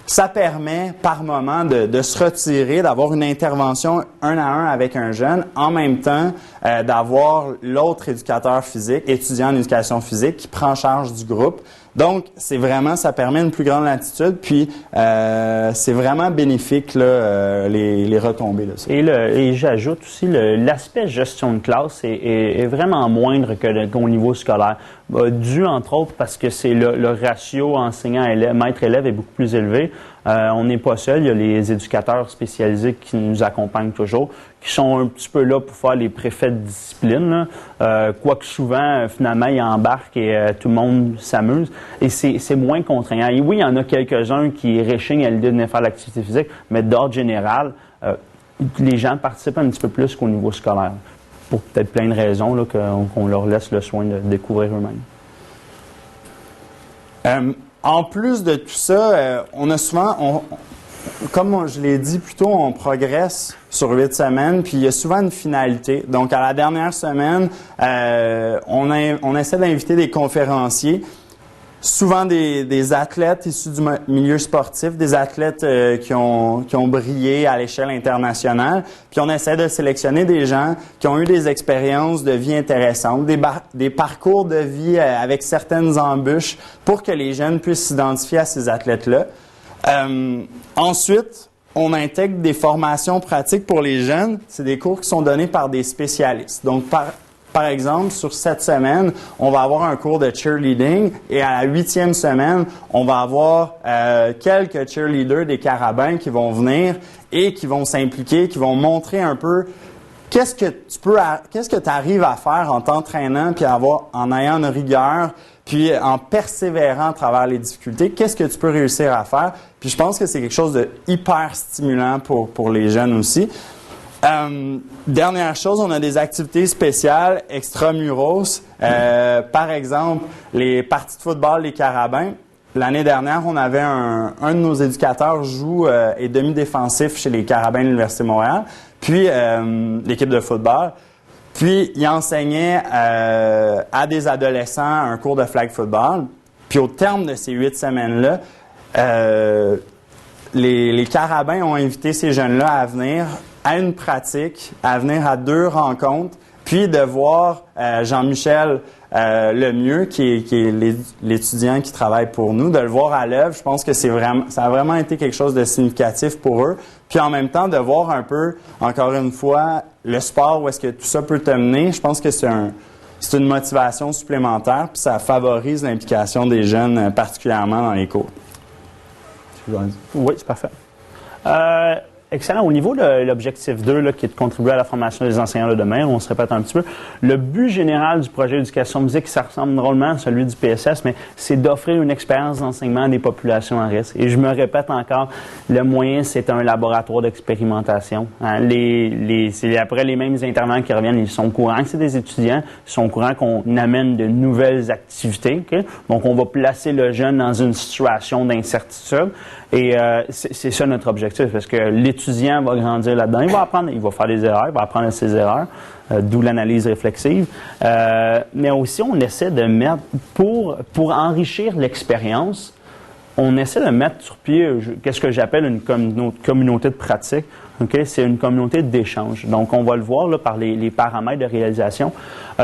Ça permet par moment de se retirer, d'avoir une intervention 1 à 1 avec un jeune, en même temps d'avoir l'autre éducateur physique, étudiant en éducation physique, qui prend charge du groupe. Donc, ça permet une plus grande latitude, puis c'est vraiment bénéfique là, les retombées de ça. Et j'ajoute aussi l'aspect gestion de classe est vraiment moindre qu'au niveau scolaire, dû entre autres parce que c'est le ratio enseignant-élève, maître-élève est beaucoup plus élevé. On n'est pas seul, il y a les éducateurs spécialisés qui nous accompagnent toujours, qui sont un petit peu là pour faire les préfets de discipline. Quoique souvent, finalement, ils embarquent et tout le monde s'amuse. Et c'est moins contraignant. Et oui, il y en a quelques-uns qui réchignent à l'idée de venir faire l'activité physique, mais d'ordre général, les gens participent un petit peu plus qu'au niveau scolaire. Pour peut-être plein de raisons là, qu'on leur laisse le soin de découvrir eux-mêmes. En plus de tout ça, on a souvent, comme je l'ai dit plus tôt, on progresse sur 8 semaines, puis il y a souvent une finalité. Donc, à la dernière semaine, on essaie d'inviter des conférenciers, souvent des athlètes issus du milieu sportif, des athlètes qui ont brillé à l'échelle internationale, puis on essaie de sélectionner des gens qui ont eu des expériences de vie intéressantes, des parcours de vie avec certaines embûches pour que les jeunes puissent s'identifier à ces athlètes-là. Ensuite, on intègre des formations pratiques pour les jeunes. C'est des cours qui sont donnés par des spécialistes. Donc, par exemple, sur cette semaine, on va avoir un cours de cheerleading et à la 8e semaine, on va avoir quelques cheerleaders des Carabins qui vont venir et qui vont s'impliquer, qui vont montrer un peu qu'est-ce que tu arrives à faire en t'entraînant puis en ayant une rigueur puis en persévérant à travers les difficultés, qu'est-ce que tu peux réussir à faire? Puis je pense que c'est quelque chose de hyper stimulant pour les jeunes aussi. Dernière chose, on a des activités spéciales extramuros. Par exemple, les parties de football des Carabins. L'année dernière, on avait un de nos éducateurs est demi-défensif chez les Carabins de l'Université de Montréal, puis l'équipe de football. Puis, il enseignait à des adolescents un cours de flag football. Puis, au terme de ces 8 semaines-là, les Carabins ont invité ces jeunes-là à venir à une pratique, à venir à 2 rencontres, puis de voir Jean-Michel Lemieux, qui est l'étudiant qui travaille pour nous, de le voir à l'œuvre. Je pense que ça a vraiment été quelque chose de significatif pour eux. Puis en même temps, de voir un peu, encore une fois, le sport, où est-ce que tout ça peut te mener. Je pense que c'est une motivation supplémentaire, puis ça favorise l'implication des jeunes, particulièrement dans les cours. Oui, c'est parfait. excellent. Au niveau de l'objectif 2, là, qui est de contribuer à la formation des enseignants de demain, on se répète un petit peu, le but général du projet d'éducation musique, ça ressemble drôlement à celui du PSS, mais c'est d'offrir une expérience d'enseignement à des populations à risque. Et je me répète encore, le moyen, c'est un laboratoire d'expérimentation. Hein. C'est après les mêmes intervenants qui reviennent, ils sont au courant que c'est des étudiants, ils sont au courant qu'on amène de nouvelles activités. Okay? Donc, on va placer le jeune dans une situation d'incertitude. Et c'est ça notre objectif, parce que l'étudiant va grandir là-dedans. Il va apprendre, il va faire des erreurs, il va apprendre ses erreurs, d'où l'analyse réflexive. Mais aussi, on essaie de mettre, pour enrichir l'expérience, on essaie de mettre sur pied, qu'est-ce que j'appelle une communauté de pratique. Okay? C'est une communauté d'échange. Donc, on va le voir là, par les paramètres de réalisation.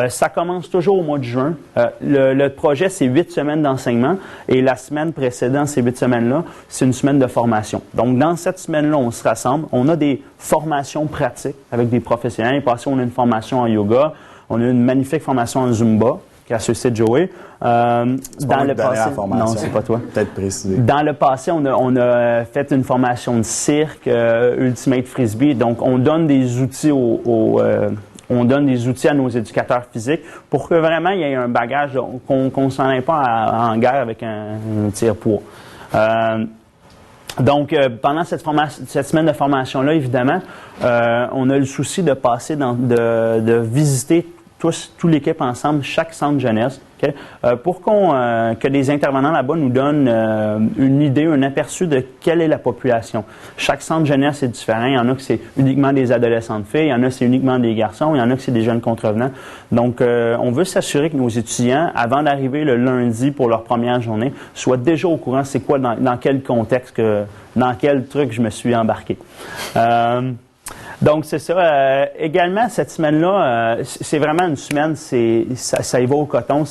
Ça commence toujours au mois de juin. Le projet, c'est 8 semaines d'enseignement et la semaine précédente, ces 8 semaines-là, c'est une semaine de formation. Donc, dans cette semaine-là, on se rassemble. On a des formations pratiques avec des professionnels. Passé, on a une formation en yoga. On a une magnifique formation en Zumba qui a associé Joey. Dans le passé, non, c'est pas toi. Peut-être préciser. Dans le passé, on a fait une formation de cirque, Ultimate Frisbee. Donc, on donne des outils on donne des outils à nos éducateurs physiques pour que vraiment il y ait un bagage, qu'on s'en aille pas en guerre avec un tire-poids. Donc, pendant cette semaine de formation-là, évidemment, on a le souci de passer de visiter toute l'équipe ensemble, chaque centre jeunesse, okay? Pour que les intervenants là-bas nous donnent une idée, un aperçu de quelle est la population. Chaque centre jeunesse est différent. Il y en a que c'est uniquement des adolescentes filles, il y en a que c'est uniquement des garçons, il y en a que c'est des jeunes contrevenants. Donc, on veut s'assurer que nos étudiants, avant d'arriver le lundi pour leur première journée, soient déjà au courant c'est quoi, dans quel contexte, dans quel truc je me suis embarqué. Donc, c'est ça. Également, cette semaine-là, c'est vraiment une semaine, ça y va au coton.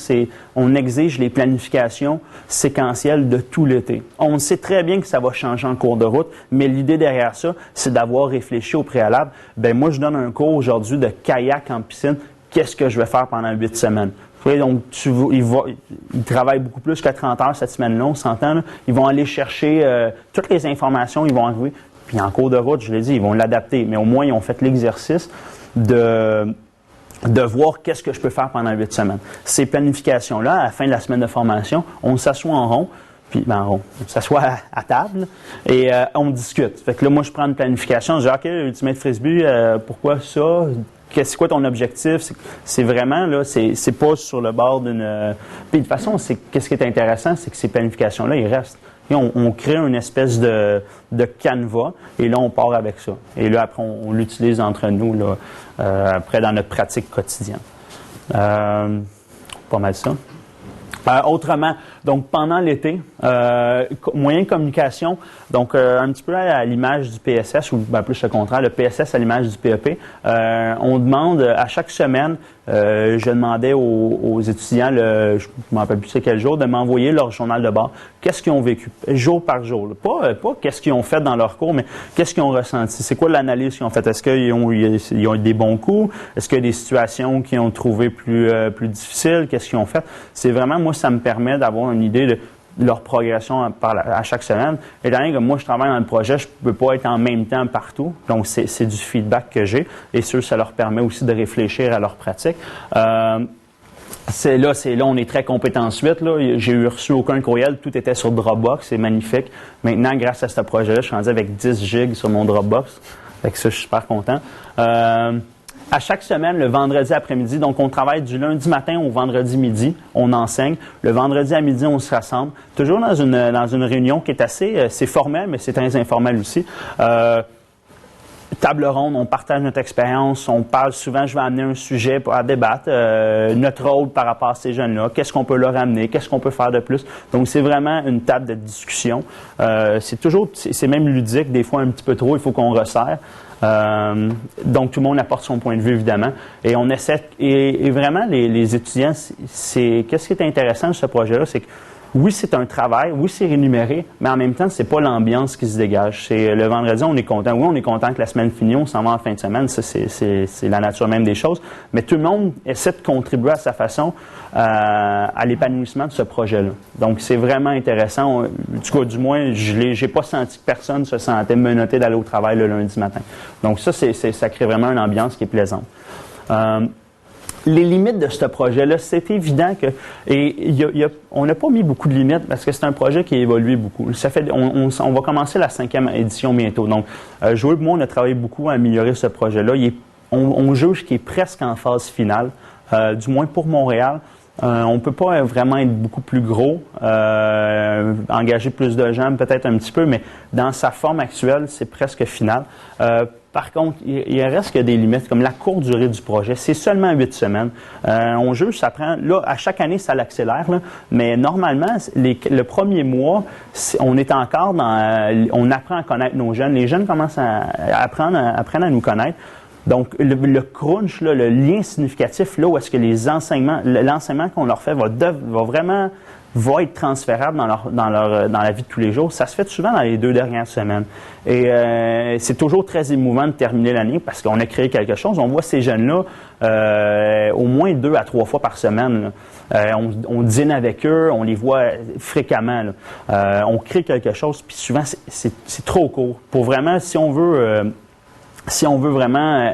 On exige les planifications séquentielles de tout l'été. On sait très bien que ça va changer en cours de route, mais l'idée derrière ça, c'est d'avoir réfléchi au préalable. Ben moi, je donne un cours aujourd'hui de kayak en piscine. Qu'est-ce que je vais faire pendant 8 semaines? Donc, ils travaillent beaucoup plus que 30 heures cette semaine-là, on s'entend. Là. Ils vont aller chercher toutes les informations, ils vont arriver. Puis en cours de route, je l'ai dit, ils vont l'adapter. Mais au moins, ils ont fait l'exercice de voir qu'est-ce que je peux faire pendant 8 semaines. Ces planifications-là, à la fin de la semaine de formation, on s'assoit en rond, puis en rond, on s'assoit à table et on discute. Fait que là, moi, je prends une planification, je dis, OK, Ultimate Frisbee, pourquoi ça? C'est quoi ton objectif? C'est vraiment, là, c'est pas sur le bord d'une... Puis de toute façon, qu'est-ce qui est intéressant, c'est que ces planifications-là, ils restent. Et on crée une espèce de canevas et là, on part avec ça. Et là, après, on l'utilise entre nous, là, après, dans notre pratique quotidienne. Pas mal ça. Autrement, donc pendant l'été, moyen de communication, donc un petit peu à l'image du PSS, ou plus le contraire, le PSS à l'image du PEP, on demande à chaque semaine, je demandais aux étudiants, je ne me rappelle plus c'est quel jour, de m'envoyer leur journal de bord. Qu'est-ce qu'ils ont vécu, jour par jour. Là. Pas qu'est-ce qu'ils ont fait dans leur cours, mais qu'est-ce qu'ils ont ressenti. C'est quoi l'analyse qu'ils ont faite? Est-ce qu'ils ont eu des bons coups? Est-ce qu'il y a des situations qu'ils ont trouvées plus difficiles? Qu'est-ce qu'ils ont fait? C'est vraiment, moi, ça me permet d'avoir une idée de leur progression à chaque semaine. Et étant donné que moi, je travaille dans le projet, je ne peux pas être en même temps partout. Donc, c'est du feedback que j'ai. Et ça leur permet aussi de réfléchir à leur pratique. Là, on est très compétence 8. Là. J'ai reçu aucun courriel. Tout était sur Dropbox. C'est magnifique. Maintenant, grâce à ce projet-là, je suis rendu avec 10 gigs sur mon Dropbox. Avec ça, je suis super content. À chaque semaine, le vendredi après-midi, donc on travaille du lundi matin au vendredi midi, on enseigne. Le vendredi à midi, on se rassemble. Toujours dans une réunion qui est c'est formel, mais c'est très informel aussi. Table ronde, on partage notre expérience, on parle souvent, je vais amener un sujet à débattre, notre rôle par rapport à ces jeunes-là, qu'est-ce qu'on peut leur amener, qu'est-ce qu'on peut faire de plus. Donc, c'est vraiment une table de discussion. C'est même ludique, des fois un petit peu trop, il faut qu'on resserre. Donc, tout le monde apporte son point de vue, évidemment. Et on essaie, et vraiment, les étudiants, qu'est-ce qui est intéressant de ce projet-là, c'est oui, c'est un travail, oui, c'est rémunéré, mais en même temps, c'est pas l'ambiance qui se dégage. C'est le vendredi, on est content. Oui, on est content que la semaine finisse, on s'en va en fin de semaine, ça, c'est la nature même des choses. Mais tout le monde essaie de contribuer à sa façon à l'épanouissement de ce projet-là. Donc, c'est vraiment intéressant. Du moins, j'ai pas senti que personne se sentait menotté d'aller au travail le lundi matin. Donc, ça crée vraiment une ambiance qui est plaisante. Les limites de ce projet-là, c'est évident que on n'a pas mis beaucoup de limites parce que c'est un projet qui a évolué beaucoup. Ça fait, on va commencer la 5e édition bientôt. Donc, Joël et moi, on a travaillé beaucoup à améliorer ce projet-là. On juge qu'il est presque en phase finale, du moins pour Montréal. On peut pas vraiment être beaucoup plus gros, engager plus de gens, peut-être un petit peu, mais dans sa forme actuelle, c'est presque final. Par contre, il reste que des limites, comme la courte durée du projet. C'est seulement 8 semaines. On juge, ça prend, là, à chaque année, ça l'accélère, là, mais normalement, le premier mois, on est encore on apprend à connaître nos jeunes. Les jeunes commencent apprennent à nous connaître. Donc, le crunch, là, le lien significatif, là où est-ce que l'enseignement qu'on leur fait va être transférable dans la vie de tous les jours. Ça se fait souvent dans les 2 dernières semaines. Et c'est toujours très émouvant de terminer l'année parce qu'on a créé quelque chose. On voit ces jeunes-là au moins 2 à 3 fois par semaine. On dîne avec eux, on les voit fréquemment. On crée quelque chose, puis souvent, c'est trop court. Pour vraiment, si on veut vraiment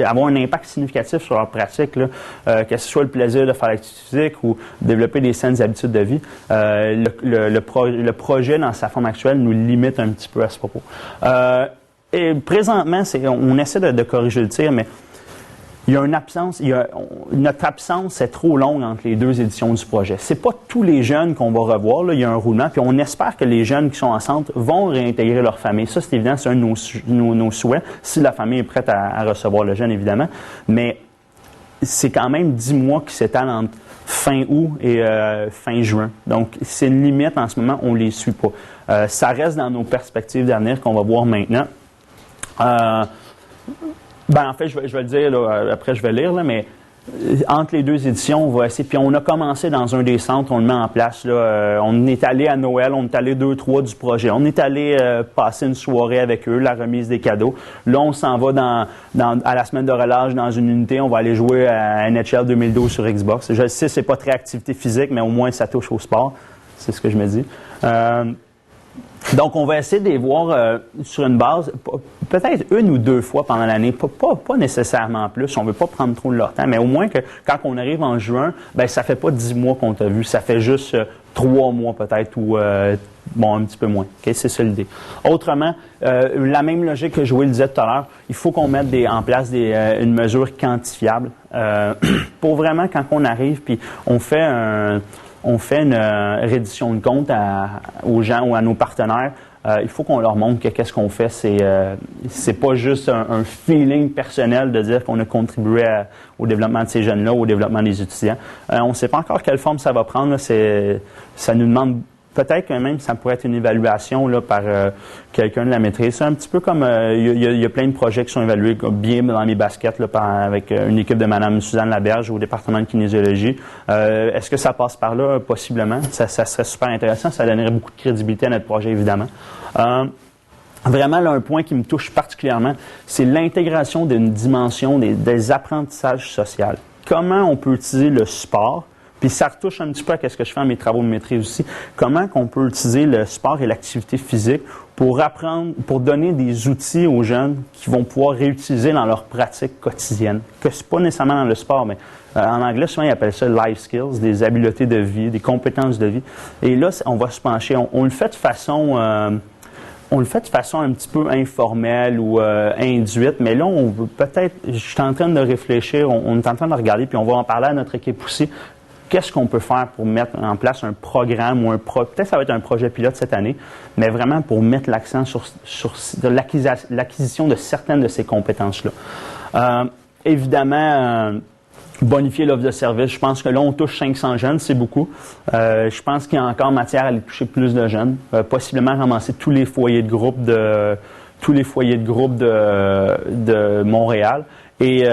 avoir un impact significatif sur leur pratique, là, que ce soit le plaisir de faire l'activité physique ou développer des saines habitudes de vie, le projet dans sa forme actuelle nous limite un petit peu à ce propos. Et présentement, on essaie de corriger le tir, mais il y a une absence, notre absence est trop longue entre les 2 éditions du projet. C'est pas tous les jeunes qu'on va revoir, là, il y a un roulement, puis on espère que les jeunes qui sont en centre vont réintégrer leur famille. Ça, c'est évident, c'est un de nos souhaits, si la famille est prête à recevoir le jeune, évidemment. Mais c'est quand même 10 mois qui s'étalent entre fin août et fin juin. Donc, c'est une limite en ce moment, on ne les suit pas. Ça reste dans nos perspectives d'avenir qu'on va voir maintenant. En fait, je vais le dire, là, après je vais lire, là, mais entre les 2 éditions, on va essayer. Puis on a commencé dans un des centres, on le met en place. Là, on est allé à Noël, on est allé 2-3 du projet. On est allé passer une soirée avec eux, la remise des cadeaux. Là, on s'en va à la semaine de relâche dans une unité. On va aller jouer à NHL 2012 sur Xbox. Je sais, c'est pas très activité physique, mais au moins ça touche au sport. C'est ce que je me dis. Donc, on va essayer de les voir sur une base, peut-être 1 ou 2 fois pendant l'année, pas nécessairement plus, on ne veut pas prendre trop de leur temps, mais au moins que quand on arrive en juin, ben ça fait pas 10 mois qu'on t'a vu, ça fait juste 3 mois peut-être ou un petit peu moins. Okay? C'est ça l'idée. Autrement, la même logique que Joël disait tout à l'heure, il faut qu'on mette en place une mesure quantifiable pour vraiment quand on arrive puis on fait une reddition de compte aux gens ou à nos partenaires. Il faut qu'on leur montre que qu'est-ce qu'on fait, c'est pas juste un feeling personnel de dire qu'on a contribué au développement de ces jeunes-là, au développement des étudiants. On ne sait pas encore quelle forme ça va prendre. Là, ça nous demande peut-être que même ça pourrait être une évaluation là, par quelqu'un de la maîtrise. C'est un petit peu comme il y a plein de projets qui sont évalués bien dans les baskets là, avec une équipe de Mme Suzanne Laberge au département de kinésiologie. Est-ce que ça passe par là? Possiblement. Ça serait super intéressant. Ça donnerait beaucoup de crédibilité à notre projet, évidemment. Vraiment, là, un point qui me touche particulièrement, c'est l'intégration d'une dimension des apprentissages sociaux. Comment on peut utiliser le sport? Puis ça retouche un petit peu à ce que je fais dans mes travaux de maîtrise aussi. Comment qu'on peut utiliser le sport et l'activité physique pour apprendre, pour donner des outils aux jeunes qui vont pouvoir réutiliser dans leur pratique quotidienne. Que c'est pas nécessairement dans le sport, mais en anglais, souvent, ils appellent ça life skills, des habiletés de vie, des compétences de vie. Et là, on va se pencher. On le fait de façon... on le fait de façon un petit peu informelle ou induite, mais là, on veut peut-être... Je suis en train de réfléchir, on est en train de regarder, puis on va en parler à notre équipe aussi. Qu'est-ce qu'on peut faire pour mettre en place un programme ou peut-être ça va être un projet pilote cette année, mais vraiment pour mettre l'accent sur l'acquisition de certaines de ces compétences-là. Évidemment, bonifier l'offre de service. Je pense que là, on touche 500 jeunes, c'est beaucoup. Je pense qu'il y a encore matière à aller toucher plus de jeunes. Possiblement ramasser tous les foyers de groupe de Montréal. Et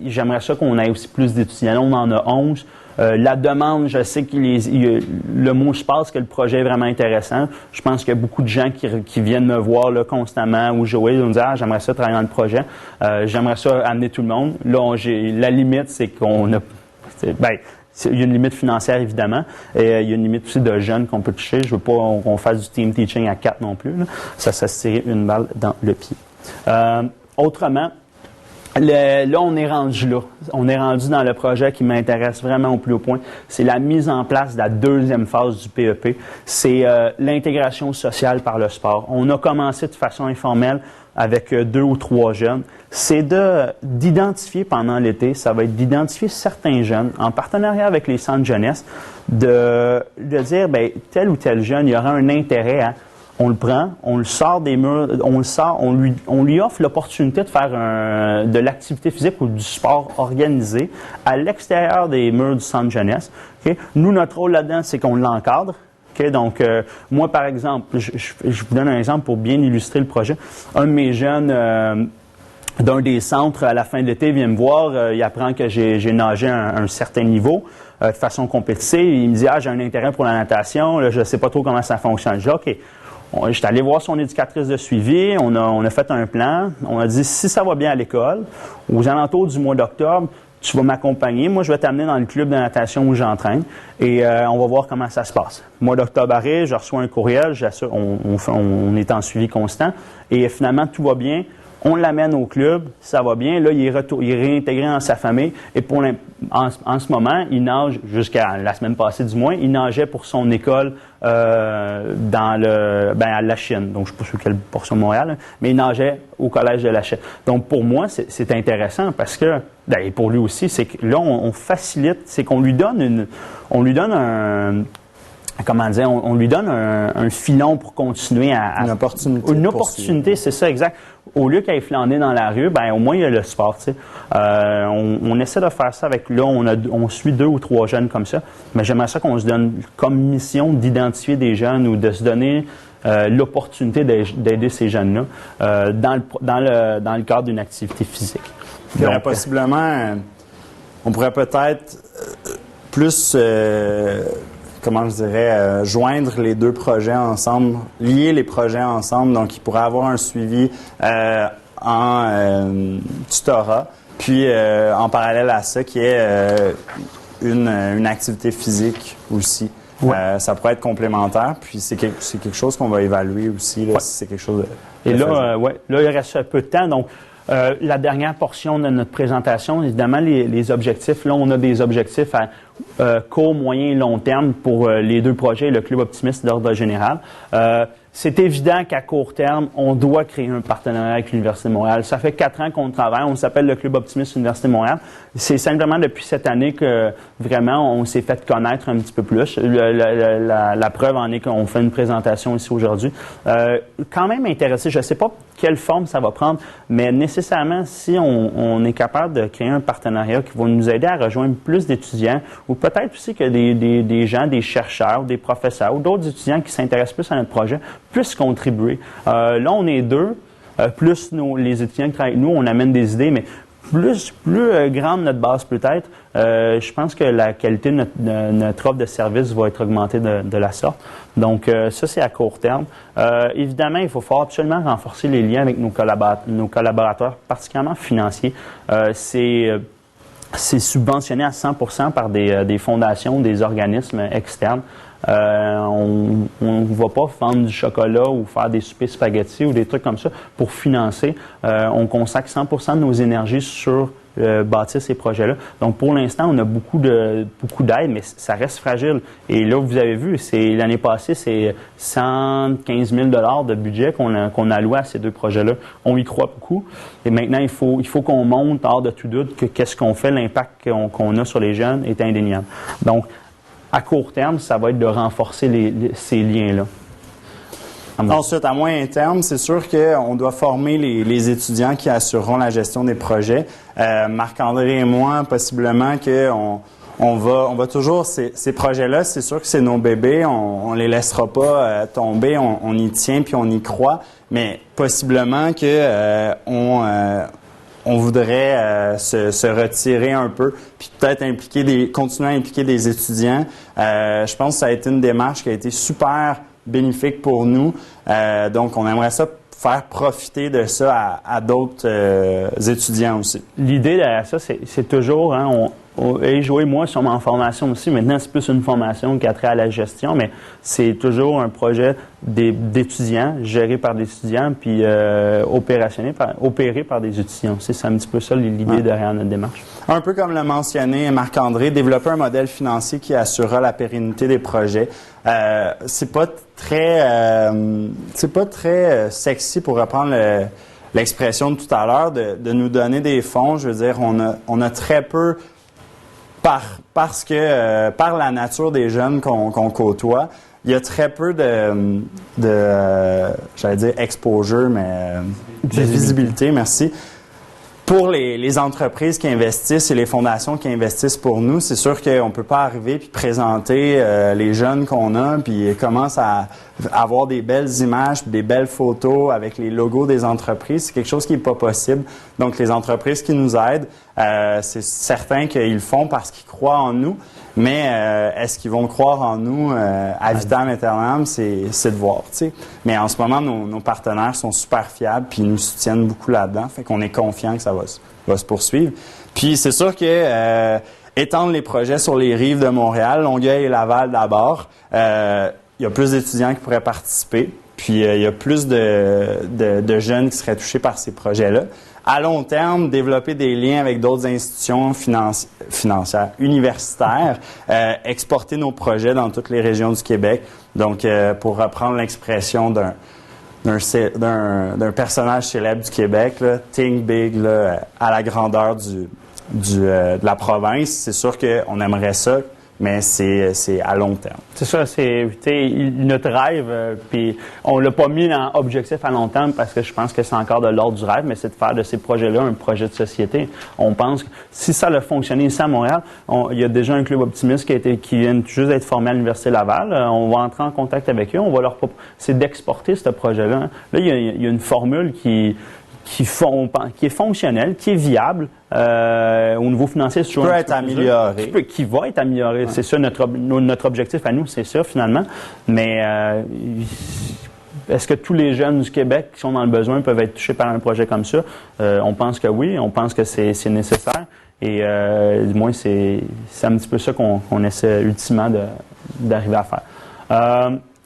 j'aimerais ça qu'on ait aussi plus d'étudiants. Là, on en a 11. La demande, je sais le mot se passe que le projet est vraiment intéressant. Je pense qu'il y a beaucoup de gens qui viennent me voir là, constamment ou jouer, ils me disent j'aimerais ça travailler dans le projet, j'aimerais ça amener tout le monde. Là, la limite, c'est qu'on a... il y a une limite financière, évidemment, et il y a une limite aussi de jeunes qu'on peut toucher. Je veux pas qu'on fasse du team teaching à 4 non plus. Là. Ça se tirer une balle dans le pied. Autrement, là, on est rendu là. On est rendu dans le projet qui m'intéresse vraiment au plus haut point. C'est la mise en place de la deuxième phase du PEP. C'est l'intégration sociale par le sport. On a commencé de façon informelle avec 2 ou 3 jeunes. C'est d'identifier pendant l'été, ça va être d'identifier certains jeunes, en partenariat avec les centres jeunesse, de dire, tel ou tel jeune, il y aura un intérêt à... On le prend, on le sort des murs, on lui offre l'opportunité de faire de l'activité physique ou du sport organisé à l'extérieur des murs du centre jeunesse. Okay? Nous, notre rôle là-dedans, c'est qu'on l'encadre. Okay? Donc, moi, par exemple, je vous donne un exemple pour bien illustrer le projet. Un de mes jeunes d'un des centres, à la fin de l'été, vient me voir, il apprend que j'ai nagé à un certain niveau de façon compétitive. Il me dit « j'ai un intérêt pour la natation, là, je ne sais pas trop comment ça fonctionne. » Je dis « OK. » J'étais allé voir son éducatrice de suivi, on a fait un plan, on a dit si ça va bien à l'école, aux alentours du mois d'octobre, tu vas m'accompagner, moi je vais t'amener dans le club de natation où j'entraîne et on va voir comment ça se passe. Mois d'octobre arrive, je reçois un courriel, on est en suivi constant et finalement tout va bien. On l'amène au club, ça va bien. Là, il est réintégré dans sa famille. Et en ce moment, il nage, jusqu'à la semaine passée du moins, il nageait pour son école à La Chine. Donc, je ne sais pas sur quelle portion de Montréal, là, mais il nageait au collège de La Chine. Donc, pour moi, c'est intéressant parce que, et pour lui aussi, c'est que là, on facilite, c'est qu'on lui donne on lui donne un filon pour continuer à... Une opportunité. Une opportunité, c'est ça, exact. Au lieu qu'il aille flâner dans la rue, au moins, il y a le sport, tu sais. On essaie de faire ça avec, là, on suit 2 ou 3 jeunes comme ça. Mais j'aimerais ça qu'on se donne comme mission d'identifier des jeunes ou de se donner l'opportunité d'aider ces jeunes-là dans le cadre d'une activité physique. Donc, possiblement, on pourrait peut-être plus... comment je dirais, joindre les 2 projets ensemble, lier les projets ensemble. Donc, il pourrait avoir un suivi en tutorat, puis en parallèle à ça, qui est une activité physique aussi. Ouais. Ça pourrait être complémentaire, puis c'est quelque chose qu'on va évaluer aussi, là, si c'est quelque chose de... Et là, là, il reste un peu de temps, donc... la dernière portion de notre présentation, évidemment, les objectifs. Là, on a des objectifs à court, moyen et long terme pour les 2 projets et le Club optimiste d'ordre général. C'est évident qu'à court terme, on doit créer un partenariat avec l'Université de Montréal. Ça fait 4 ans qu'on travaille. On s'appelle le Club optimiste Université de Montréal. C'est simplement depuis cette année que vraiment on s'est fait connaître un petit peu plus. La preuve en est qu'on fait une présentation ici aujourd'hui. Quand même intéressé, je ne sais pas quelle forme ça va prendre, mais nécessairement, si on est capable de créer un partenariat qui va nous aider à rejoindre plus d'étudiants, ou peut-être aussi que des gens, des chercheurs, des professeurs ou d'autres étudiants qui s'intéressent plus à notre projet, puissent contribuer. Là, on est 2, plus les étudiants qui travaillent avec nous, on amène des idées, mais plus grande notre base peut-être, je pense que la qualité de notre offre de service va être augmentée de la sorte. Donc, ça, c'est à court terme. Évidemment, il faut absolument renforcer les liens avec nos collaborateurs, particulièrement financiers. C'est subventionné à 100% par des fondations, des organismes externes. On ne va pas vendre du chocolat ou faire des soupers spaghettis ou des trucs comme ça pour financer. On consacre 100% de nos énergies sur bâtir ces projets-là. Donc, pour l'instant, on a beaucoup d'aide, mais ça reste fragile. Et là, vous avez vu, l'année passée, c'est 115 000 $ de budget qu'on a alloué à ces 2 projets-là. On y croit beaucoup. Et maintenant, il faut qu'on monte hors de tout doute que qu'est-ce qu'on fait, l'impact qu'on a sur les jeunes est indéniable. Donc, à court terme, ça va être de renforcer ces liens-là. Ensuite, à moyen terme, c'est sûr qu'on doit former les étudiants qui assureront la gestion des projets. Marc-André et moi, possiblement on va toujours, ces projets-là, c'est sûr que c'est nos bébés, on les laissera pas tomber, on y tient puis on y croit, mais possiblement on voudrait se retirer un peu, puis peut-être continuer à impliquer des étudiants. Je pense que ça a été une démarche qui a été super bénéfique pour nous. Donc, on aimerait ça faire profiter de ça à d'autres étudiants aussi. L'idée derrière ça, c'est toujours, hein, Jo et moi sommes en formation aussi. Maintenant, c'est plus une formation qui a trait à la gestion, mais c'est toujours un projet d'étudiants, géré par des étudiants, puis opéré par des étudiants. C'est un petit peu ça l'idée derrière notre démarche. Un peu comme l'a mentionné Marc-André, développer un modèle financier qui assurera la pérennité des projets. C'est pas très sexy, pour reprendre l'expression de tout à l'heure, de nous donner des fonds. Je veux dire, on a très peu parce que par la nature des jeunes qu'on côtoie, il y a très peu j'allais dire exposure, mais de visibilité, merci. Pour les entreprises qui investissent et les fondations qui investissent pour nous, c'est sûr qu'on ne peut pas arriver puis présenter les jeunes qu'on a, puis ils commencent à avoir des belles images, puis des belles photos avec les logos des entreprises. C'est quelque chose qui n'est pas possible. Donc, les entreprises qui nous aident, c'est certain qu'ils le font parce qu'ils croient en nous, mais est-ce qu'ils vont croire en nous à vitam aeternam, c'est de voir, tu sais. Mais en ce moment, nos partenaires sont super fiables puis ils nous soutiennent beaucoup là-dedans, fait qu'on est confiant que ça va se poursuivre. Puis c'est sûr que étendre les projets sur les rives de Montréal, Longueuil et Laval d'abord, il y a plus d'étudiants qui pourraient participer, puis il y a plus de jeunes qui seraient touchés par ces projets-là. À long terme, développer des liens avec d'autres institutions financières, universitaires, exporter nos projets dans toutes les régions du Québec. Donc, pour reprendre l'expression d'un personnage célèbre du Québec, là, think big, là, à la grandeur de la province, c'est sûr qu'on aimerait ça, mais c'est à long terme. C'est ça, c'est notre rêve, puis on l'a pas mis en objectif à long terme parce que je pense que c'est encore de l'ordre du rêve, mais c'est de faire de ces projets-là un projet de société. On pense que si ça a fonctionné ici à Montréal, il y a déjà un club optimiste qui vient juste d'être formé à l'Université Laval. On va entrer en contact avec eux, on va leur proposer, c'est d'exporter ce projet-là. Là, il y a une formule qui est fonctionnelle, qui est viable au niveau financier. Qui peut être amélioré. Qui va être amélioré. Ouais. C'est ça notre objectif à nous, c'est ça finalement. Mais est-ce que tous les jeunes du Québec qui sont dans le besoin peuvent être touchés par un projet comme ça? On pense que oui, on pense que c'est nécessaire. Et du moins, c'est un petit peu ça qu'on essaie ultimement d'arriver à faire.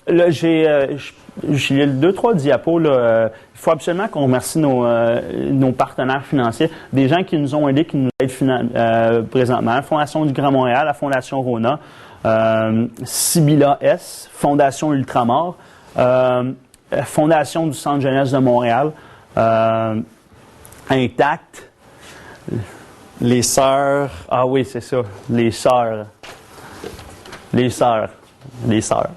Là, j'ai 2-3 diapos. Là, il faut absolument qu'on remercie nos partenaires financiers, des gens qui nous ont aidés, qui nous aident présentement. La Fondation du Grand Montréal, la Fondation Rona, Sibilla S, Fondation Ultramar, Fondation du Centre Jeunesse de Montréal, Intact. Les Sœurs. Ah oui, c'est ça, les Sœurs. Les Sœurs. Les Sœurs.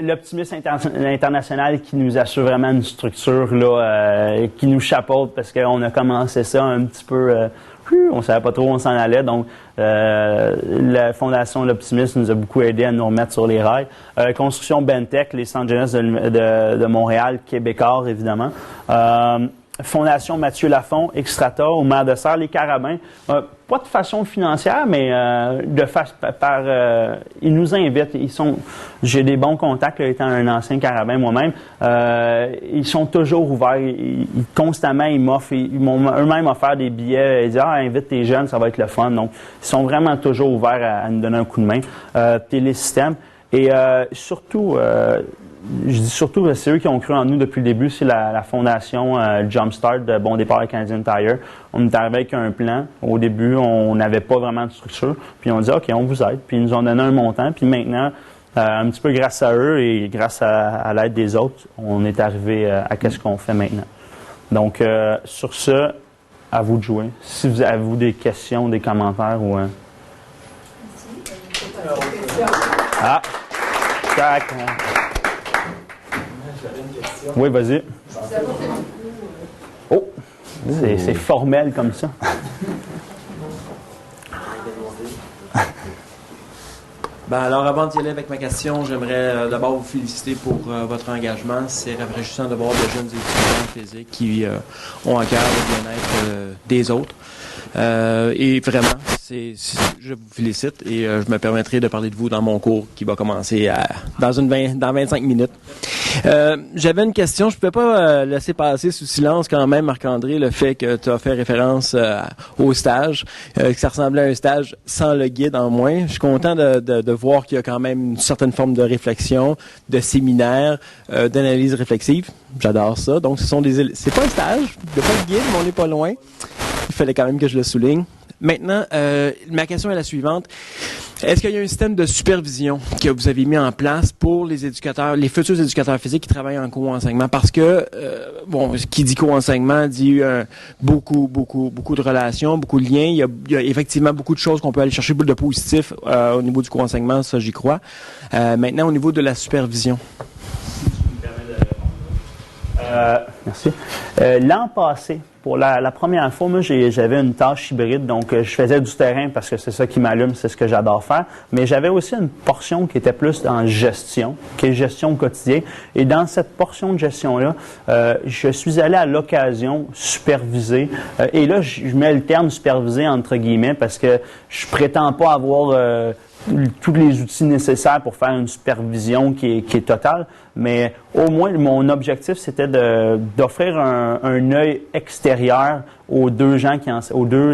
L'Optimisme international qui nous assure vraiment une structure là, qui nous chapeaute parce qu'on a commencé ça un petit peu, on ne savait pas trop où on s'en allait. Donc, la Fondation L'Optimisme nous a beaucoup aidé à nous remettre sur les rails. Construction Bentech, les centres jeunesse de Montréal, Québécois évidemment. Fondation Mathieu Lafont, Extrata, au maire de Serres, les Carabins. Pas de façon financière, mais ils nous invitent. J'ai des bons contacts, étant un ancien Carabin moi-même. Ils sont toujours ouverts. Constamment, ils m'ont eux-mêmes offert des billets. Ils disent, invite tes jeunes, ça va être le fun. Donc, ils sont vraiment toujours ouverts à nous donner un coup de main. Télésystème. Et surtout, je dis surtout, c'est eux qui ont cru en nous depuis le début, c'est la fondation Jumpstart de Bon Départ à Canadian Tire. On est arrivé avec un plan. Au début, on n'avait pas vraiment de structure. Puis on dit, OK, on vous aide. Puis ils nous ont donné un montant. Puis maintenant, un petit peu grâce à eux et grâce à l'aide des autres, on est arrivé à qu'est-ce qu'on fait maintenant. Donc, sur ce, à vous de jouer. Si vous avez des questions, des commentaires ou... Ah! Tac! Oui, vas-y. Oh! C'est formel comme ça. Alors, avant d'y aller avec ma question, j'aimerais d'abord vous féliciter pour votre engagement. C'est rafraîchissant de voir de jeunes étudiants en physique qui ont à cœur le bien-être des autres. Et vraiment, je vous félicite et je me permettrai de parler de vous dans mon cours qui va commencer dans 25 minutes. J'avais une question. Je ne pouvais pas laisser passer sous silence quand même, Marc-André, le fait que tu as fait référence au stage, que ça ressemblait à un stage sans le guide en moins. Je suis content de voir qu'il y a quand même une certaine forme de réflexion, de séminaire, d'analyse réflexive. J'adore ça. Donc, c'est pas un stage, il n'y a pas de guide, mais on n'est pas loin. Il fallait quand même que je le souligne. Maintenant, ma question est la suivante. Est-ce qu'il y a un système de supervision que vous avez mis en place pour les éducateurs, les futurs éducateurs physiques qui travaillent en co-enseignement? Parce que, qui dit co-enseignement dit beaucoup de relations, beaucoup de liens. Il y a effectivement beaucoup de choses qu'on peut aller chercher de positif au niveau du co-enseignement, ça j'y crois. Maintenant, au niveau de la supervision. Merci. L'an passé, pour la première fois, moi, j'avais une tâche hybride, donc je faisais du terrain parce que c'est ça qui m'allume, c'est ce que j'adore faire, mais j'avais aussi une portion qui était plus en gestion, qui est gestion au quotidien, et dans cette portion de gestion-là, je suis allé à l'occasion superviser, et là, je mets le terme superviser entre guillemets parce que je prétends pas avoir tous les outils nécessaires pour faire une supervision qui est totale, mais au moins mon objectif c'était d'offrir un œil extérieur aux deux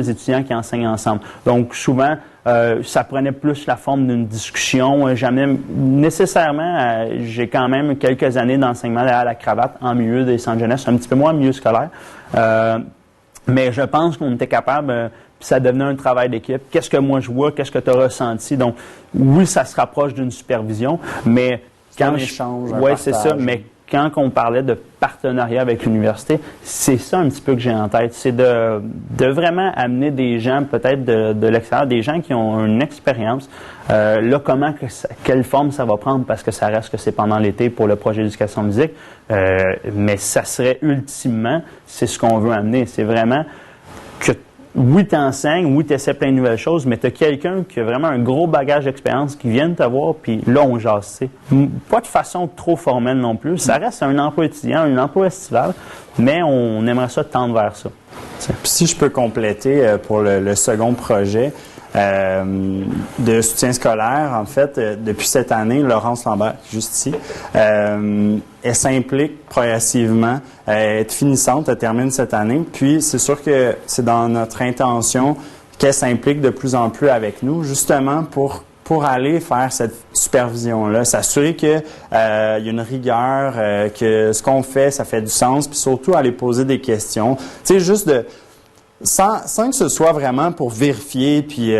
étudiants qui enseignent ensemble. Donc souvent ça prenait plus la forme d'une discussion. Jamais nécessairement, j'ai quand même quelques années d'enseignement à la cravate en milieu des centres jeunesse, un petit peu moins en milieu scolaire, mais je pense qu'on était capable. Puis ça devenait un travail d'équipe. Qu'est-ce que moi je vois? Qu'est-ce que tu as ressenti? Donc, oui, ça se rapproche d'une supervision, mais quand c'est ça. Mais quand on parlait de partenariat avec l'université, c'est ça un petit peu que j'ai en tête. C'est de vraiment amener des gens, peut-être de l'extérieur, des gens qui ont une expérience. Là, quelle forme ça va prendre? Parce que ça reste que c'est pendant l'été pour le projet d'éducation physique. Mais ça serait ultimement, c'est ce qu'on veut amener. C'est vraiment que oui, tu enseignes, oui, tu essaies plein de nouvelles choses, mais tu as quelqu'un qui a vraiment un gros bagage d'expérience qui vient te voir, puis là, on jase. Pas de façon trop formelle non plus. Ça reste un emploi étudiant, un emploi estival, mais on aimerait ça tendre vers ça. Puis si je peux compléter pour le second projet de soutien scolaire, en fait, depuis cette année, Laurence Lambert, juste ici, elle s'implique progressivement, elle est finissante, elle termine cette année, puis c'est sûr que c'est dans notre intention qu'elle s'implique de plus en plus avec nous, justement pour aller faire cette supervision-là, s'assurer que y a une rigueur, que ce qu'on fait, ça fait du sens, puis surtout aller poser des questions. Tu sais, juste sans que ce soit vraiment pour vérifier, puis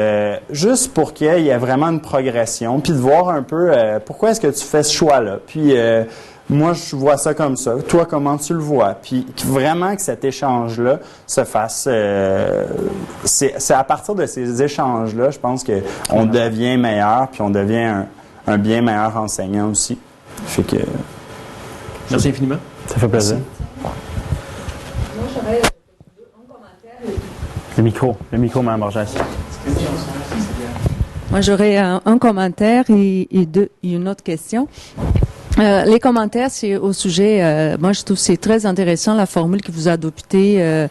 juste pour qu'il y ait vraiment une progression, puis de voir un peu pourquoi est-ce que tu fais ce choix-là. Puis moi, je vois ça comme ça. Toi, comment tu le vois? Puis vraiment que cet échange-là se fasse. C'est à partir de ces échanges-là, je pense qu'on devient meilleur, puis on devient un bien meilleur enseignant aussi. Fait que. Merci infiniment. Ça fait plaisir. Moi, j'aurais un commentaire. Le micro, Mme Borges. Moi, j'aurais un commentaire et une autre question. Les commentaires, c'est au sujet, moi je trouve que c'est très intéressant la formule que vous adoptez,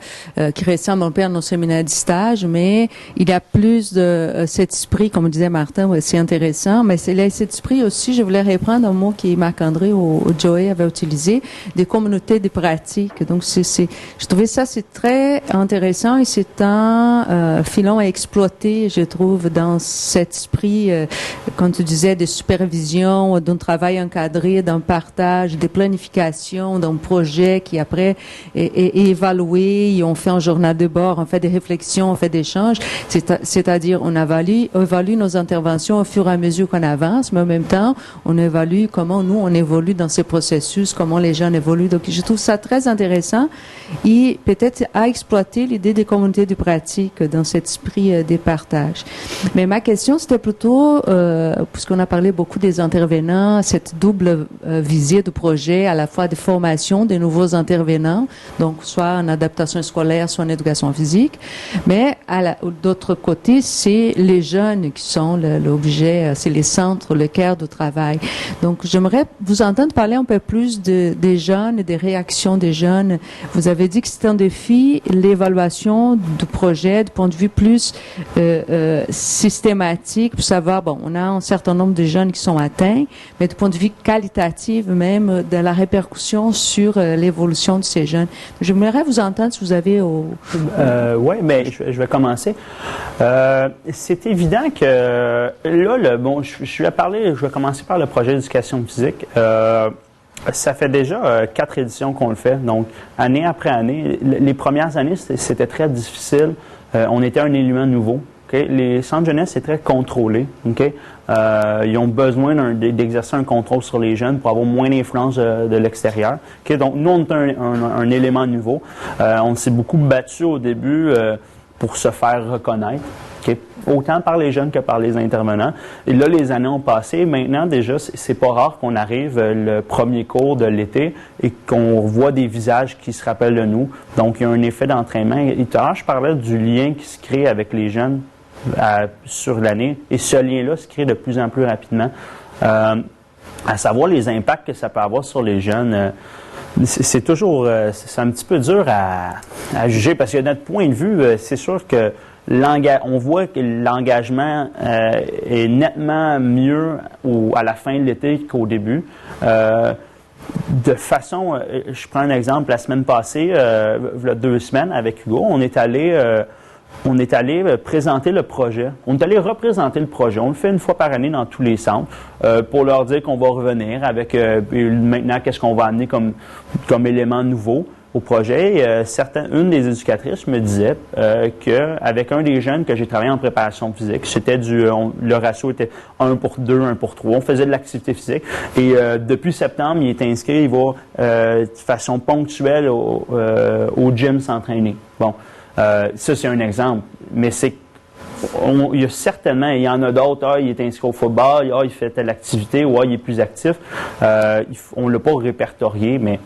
qui ressemble un peu à nos séminaires de stage, mais il y a plus de cet esprit, comme disait Martin, c'est intéressant, mais c'est là cet esprit aussi, je voulais reprendre un mot qui Marc-André ou Joey avait utilisé, des communautés de pratique. Donc je trouvais ça c'est très intéressant et c'est un filon à exploiter, je trouve, dans cet esprit, comme tu disais, de supervision, d'un travail encadré, d'un partage, des planifications, d'un projet qui après est évalué, et on fait un journal de bord, on fait des réflexions, on fait des échanges, c'est-à-dire on évalue nos interventions au fur et à mesure qu'on avance, mais en même temps, on évalue comment nous, on évolue dans ces processus, comment les gens évoluent. Donc, je trouve ça très intéressant et peut-être à exploiter l'idée des communautés de pratique dans cet esprit des partages. Mais ma question, c'était plutôt, puisqu'on a parlé beaucoup des intervenants, cette double visée du projet, à la fois des formations des nouveaux intervenants, donc soit en adaptation scolaire, soit en éducation physique. Mais d'autre côté, c'est les jeunes qui sont l'objet, c'est les centres, le cœur du travail. Donc, j'aimerais vous entendre parler un peu plus des jeunes et des réactions des jeunes. Vous avez dit que c'était un défi, l'évaluation du projet du point de vue plus systématique, pour savoir, bon, on a un certain nombre de jeunes qui sont atteints, mais du point de vue qualitatif même, de la répercussion sur l'évolution de ces jeunes. J'aimerais vous entendre si vous avez... Oui, mais je vais commencer. C'est évident que là, je vais commencer par le projet d'éducation physique. Ça fait déjà 4 éditions qu'on le fait, donc année après année. Les premières années, c'était très difficile. On était un élément nouveau. Okay? Les centres jeunesse, c'est très contrôlé. Okay? Ils ont besoin d'exercer un contrôle sur les jeunes pour avoir moins d'influence de l'extérieur. Okay? Donc, nous, on est un élément nouveau. On s'est beaucoup battu au début pour se faire reconnaître. Okay? Autant par les jeunes que par les intervenants. Et là, les années ont passé. Maintenant, déjà, c'est pas rare qu'on arrive le premier cours de l'été et qu'on voit des visages qui se rappellent de nous. Donc, il y a un effet d'entraînement. Et tout à l'heure, je parlais du lien qui se crée avec les jeunes sur l'année. Et ce lien-là se crée de plus en plus rapidement. À savoir les impacts que ça peut avoir sur les jeunes. C'est toujours c'est un petit peu dur à juger parce que de notre point de vue, c'est sûr que on voit que l'engagement est nettement mieux à la fin de l'été qu'au début. De façon, je prends un exemple, la semaine passée, il y a 2 semaines avec Hugo, on est allé présenter le projet. On est allé représenter le projet. On le fait une fois par année dans tous les centres pour leur dire qu'on va revenir avec maintenant qu'est-ce qu'on va amener comme élément nouveau au projet. Une des éducatrices me disait qu'avec un des jeunes que j'ai travaillé en préparation physique, c'était le ratio était 1 pour 2, 1 pour 3. On faisait de l'activité physique et depuis septembre, il est inscrit, il va de façon ponctuelle au gym s'entraîner. Bon. Ça, c'est un exemple, mais il y a certainement, il y en a d'autres, il est inscrit au football, il fait telle activité, il est plus actif. On ne l'a pas répertorié, mais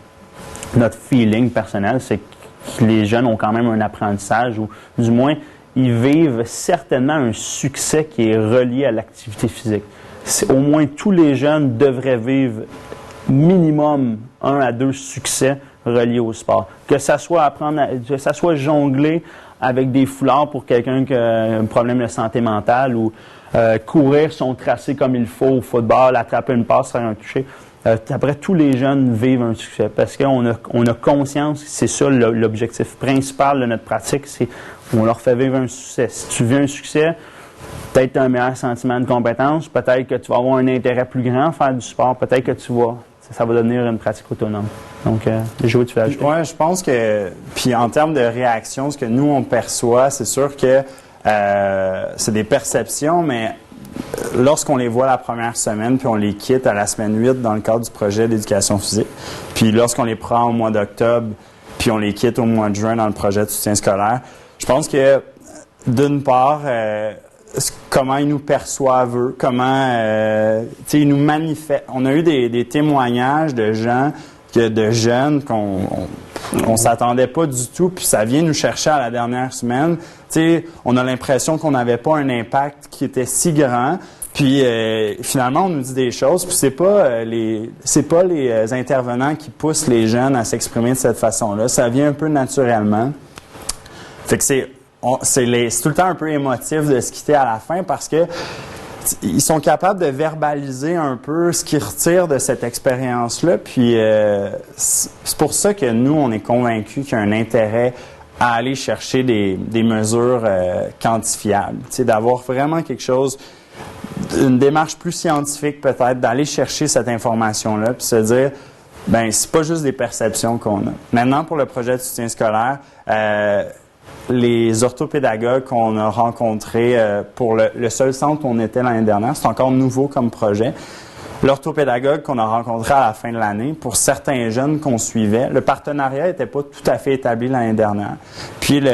notre feeling personnel, c'est que les jeunes ont quand même un apprentissage, ou du moins, ils vivent certainement un succès qui est relié à l'activité physique. Au moins, tous les jeunes devraient vivre minimum 1 à 2 succès reliés au sport. Que ça soit jongler avec des foulards pour quelqu'un qui a un problème de santé mentale ou courir son tracé comme il faut au football, attraper une passe, faire un toucher. Après, tous les jeunes vivent un succès parce qu'on a conscience, c'est ça l'objectif principal de notre pratique, c'est on leur fait vivre un succès. Si tu vis un succès, peut-être un meilleur sentiment de compétence, peut-être que tu vas avoir un intérêt plus grand à faire du sport, peut-être que ça va devenir une pratique autonome. Donc, Joe, tu veux ajouter? Oui, je pense que, puis en termes de réaction, ce que nous, on perçoit, c'est sûr que c'est des perceptions, mais lorsqu'on les voit la première semaine, puis on les quitte à la semaine 8 dans le cadre du projet d'éducation physique, puis lorsqu'on les prend au mois d'octobre, puis on les quitte au mois de juin dans le projet de soutien scolaire, je pense que, d'une part, comment ils nous perçoivent eux, comment ils nous manifestent. On a eu des témoignages de gens, de jeunes qu'on s'attendait pas du tout, puis ça vient nous chercher à la dernière semaine. On a l'impression qu'on n'avait pas un impact qui était si grand. Puis finalement, on nous dit des choses, puis c'est pas les intervenants qui poussent les jeunes à s'exprimer de cette façon-là. Ça vient un peu naturellement. Fait que c'est tout le temps un peu émotif de se quitter à la fin parce que ils sont capables de verbaliser un peu ce qu'ils retirent de cette expérience-là. Puis c'est pour ça que nous, on est convaincus qu'il y a un intérêt à aller chercher des mesures quantifiables. D'avoir vraiment quelque chose, une démarche plus scientifique peut-être, d'aller chercher cette information-là, puis se dire, c'est pas juste des perceptions qu'on a. Maintenant, pour le projet de soutien scolaire, les orthopédagogues qu'on a rencontrés pour le seul centre où on était l'année dernière, c'est encore nouveau comme projet. L'orthopédagogue qu'on a rencontré à la fin de l'année, pour certains jeunes qu'on suivait, le partenariat n'était pas tout à fait établi l'année dernière. Puis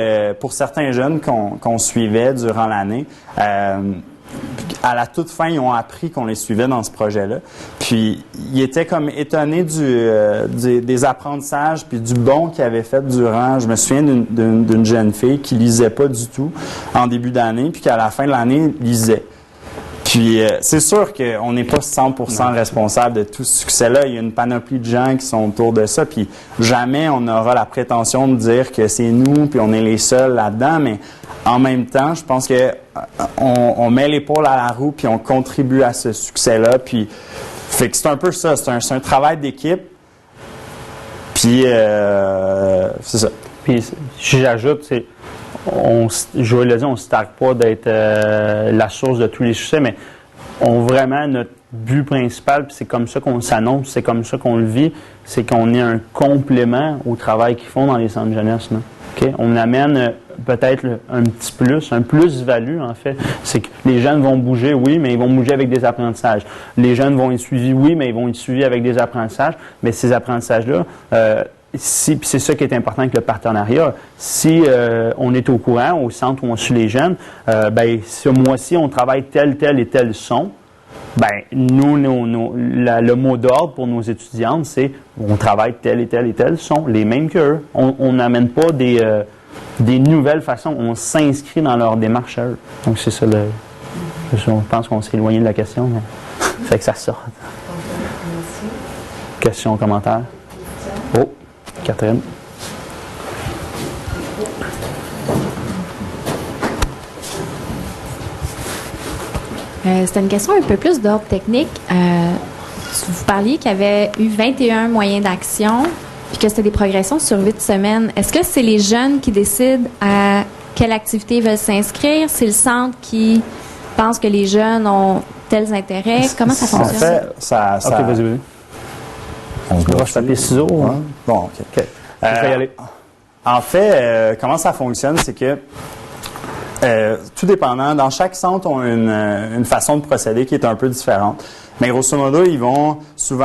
pour certains jeunes qu'on suivait durant l'année, à la toute fin, ils ont appris qu'on les suivait dans ce projet-là. Puis il était comme étonné des apprentissages puis du bon qu'il avait fait durant. Je me souviens d'une jeune fille qui lisait pas du tout en début d'année, puis qu'à la fin de l'année lisait. Puis c'est sûr qu'on n'est pas 100% responsable de tout ce succès-là. Il y a une panoplie de gens qui sont autour de ça, puis jamais on aura la prétention de dire que c'est nous, puis on est les seuls là-dedans. Mais en même temps, je pense que on met l'épaule à la roue, puis on contribue à ce succès-là. Puis fait que c'est un peu ça. C'est un travail d'équipe. Puis c'est ça. Puis si j'ajoute, je le dis, on ne se targue pas d'être la source de tous les succès, mais vraiment notre but principal, puis c'est comme ça qu'on s'annonce, c'est comme ça qu'on le vit, c'est qu'on est un complément au travail qu'ils font dans les centres de jeunesse. Là. Okay? On amène peut-être un petit plus, un plus-value en fait. C'est que les jeunes vont bouger, oui, mais ils vont bouger avec des apprentissages. Les jeunes vont être suivis, oui, mais ils vont être suivis avec des apprentissages. Mais ces apprentissages-là, puis c'est ça qui est important avec le partenariat. Si on est au courant, au centre où on suit les jeunes, ce mois-ci, on travaille tel et tel son, nous, le mot d'ordre pour nos étudiantes, c'est on travaille tel et tel son, les mêmes qu'eux. On n'amène pas des nouvelles façons, on s'inscrit dans leur démarche à eux. Donc c'est ça, je pense qu'on s'est éloigné de la question, mais fait que ça sort. Questions, commentaires? Oh! Catherine. C'était une question un peu plus d'ordre technique. Vous parliez qu'il y avait eu 21 moyens d'action puis que c'était des progressions sur 8 semaines. Est-ce que c'est les jeunes qui décident à quelle activité ils veulent s'inscrire? C'est le centre qui pense que les jeunes ont tels intérêts? Comment ça fonctionne? En fait, ça... OK, vas-y. On se broche papier ciseaux. Hein? Bon, OK. Je vais y aller. En fait, comment ça fonctionne, c'est que tout dépendant, dans chaque centre, on a une façon de procéder qui est un peu différente. Mais grosso modo, ils vont souvent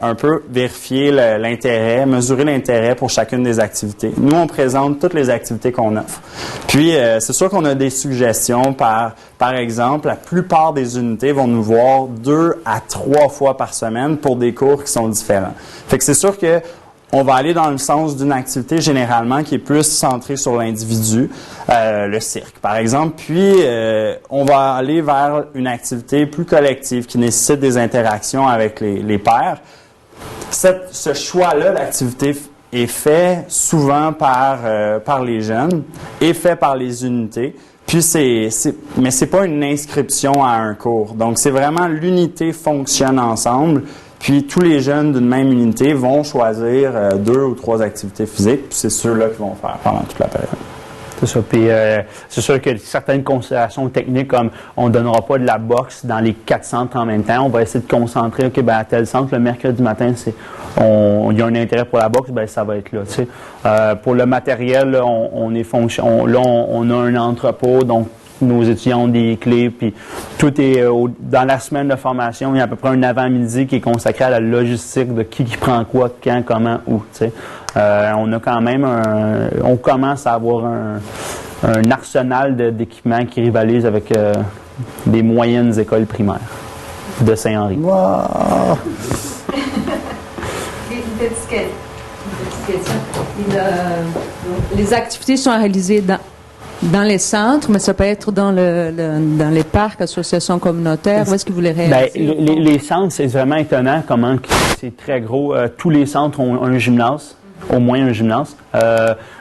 un peu vérifier l'intérêt, mesurer l'intérêt pour chacune des activités. Nous, on présente toutes les activités qu'on offre. Puis, c'est sûr qu'on a des suggestions. Par exemple, la plupart des unités vont nous voir 2 à 3 fois par semaine pour des cours qui sont différents. Fait que c'est sûr que on va aller dans le sens d'une activité généralement qui est plus centrée sur l'individu, le cirque par exemple, puis on va aller vers une activité plus collective qui nécessite des interactions avec les pairs. Ce choix-là d'activité est fait souvent par les jeunes, est fait par les unités. Puis mais c'est pas une inscription à un cours. Donc c'est vraiment l'unité fonctionne ensemble. Puis tous les jeunes d'une même unité vont choisir 2 ou 3 activités physiques, puis c'est ceux-là qu'ils vont faire pendant toute la période. C'est ça. Puis c'est sûr que certaines considérations techniques, comme on ne donnera pas de la boxe dans les 4 centres en même temps, on va essayer de concentrer, OK, à tel centre, le mercredi matin, il y a un intérêt pour la boxe, ça va être là. Tu sais. Pour le matériel, là, on a un entrepôt, donc nos étudiants ont des clés, puis tout est dans la semaine de formation, il y a à peu près un avant-midi qui est consacré à la logistique de qui prend quoi, quand, comment, où. Tu sais. On a quand même on commence à avoir un arsenal d'équipements qui rivalise avec des moyennes écoles primaires de Saint-Henri. Wow. Une petite question. Les activités sont réalisées dans les centres, mais ça peut être dans les parcs, associations communautaires. Où est-ce que vous les réalisez? Les centres, c'est vraiment étonnant comment c'est très gros. Tous les centres ont un gymnase, au moins un gymnase.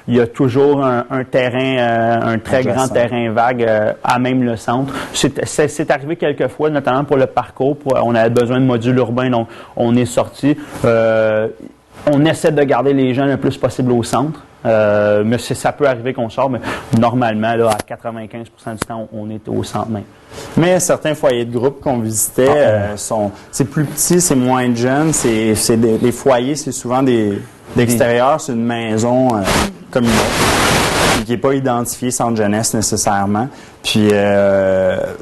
Il y a toujours un terrain, un très grand terrain vague à même le centre. C'est arrivé quelques fois, notamment pour le parcours. On avait besoin de modules urbains, donc on est sorti. On essaie de garder les gens le plus possible au centre. Mais ça peut arriver qu'on sort, mais normalement, là, à 95% du temps, on est au centre même. Mais certains foyers de groupe qu'on visitait, c'est plus petit, c'est moins de jeunes, les foyers, c'est souvent d'extérieur, c'est une maison communale, qui n'est pas identifiée centre jeunesse nécessairement. Puis,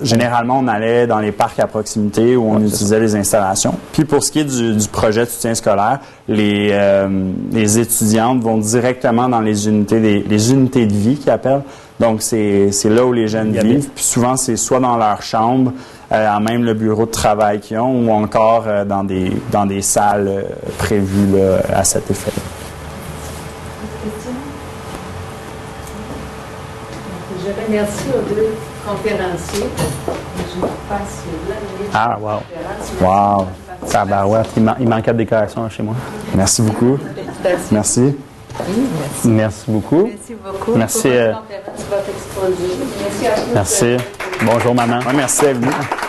généralement, on allait dans les parcs à proximité où on utilisait les installations. Puis, pour ce qui est du projet de soutien scolaire, les étudiantes vont directement dans les unités de vie qu'ils appellent. Donc, c'est là où les jeunes Ils vivent. habitent. Puis souvent, c'est soit dans leur chambre, à même le bureau de travail qu'ils ont, ou encore dans des salles prévues là, à cet effet. Je remercie aux deux conférenciers. Je passe la Ah, wow. Wow! Tabarouette. Il manquait de décoration chez moi. Merci beaucoup. Merci. Merci beaucoup. Merci beaucoup. Merci, Pour votre conférence, votre exposé. Merci à tous. Merci. Bonjour, maman. Ouais, merci à vous.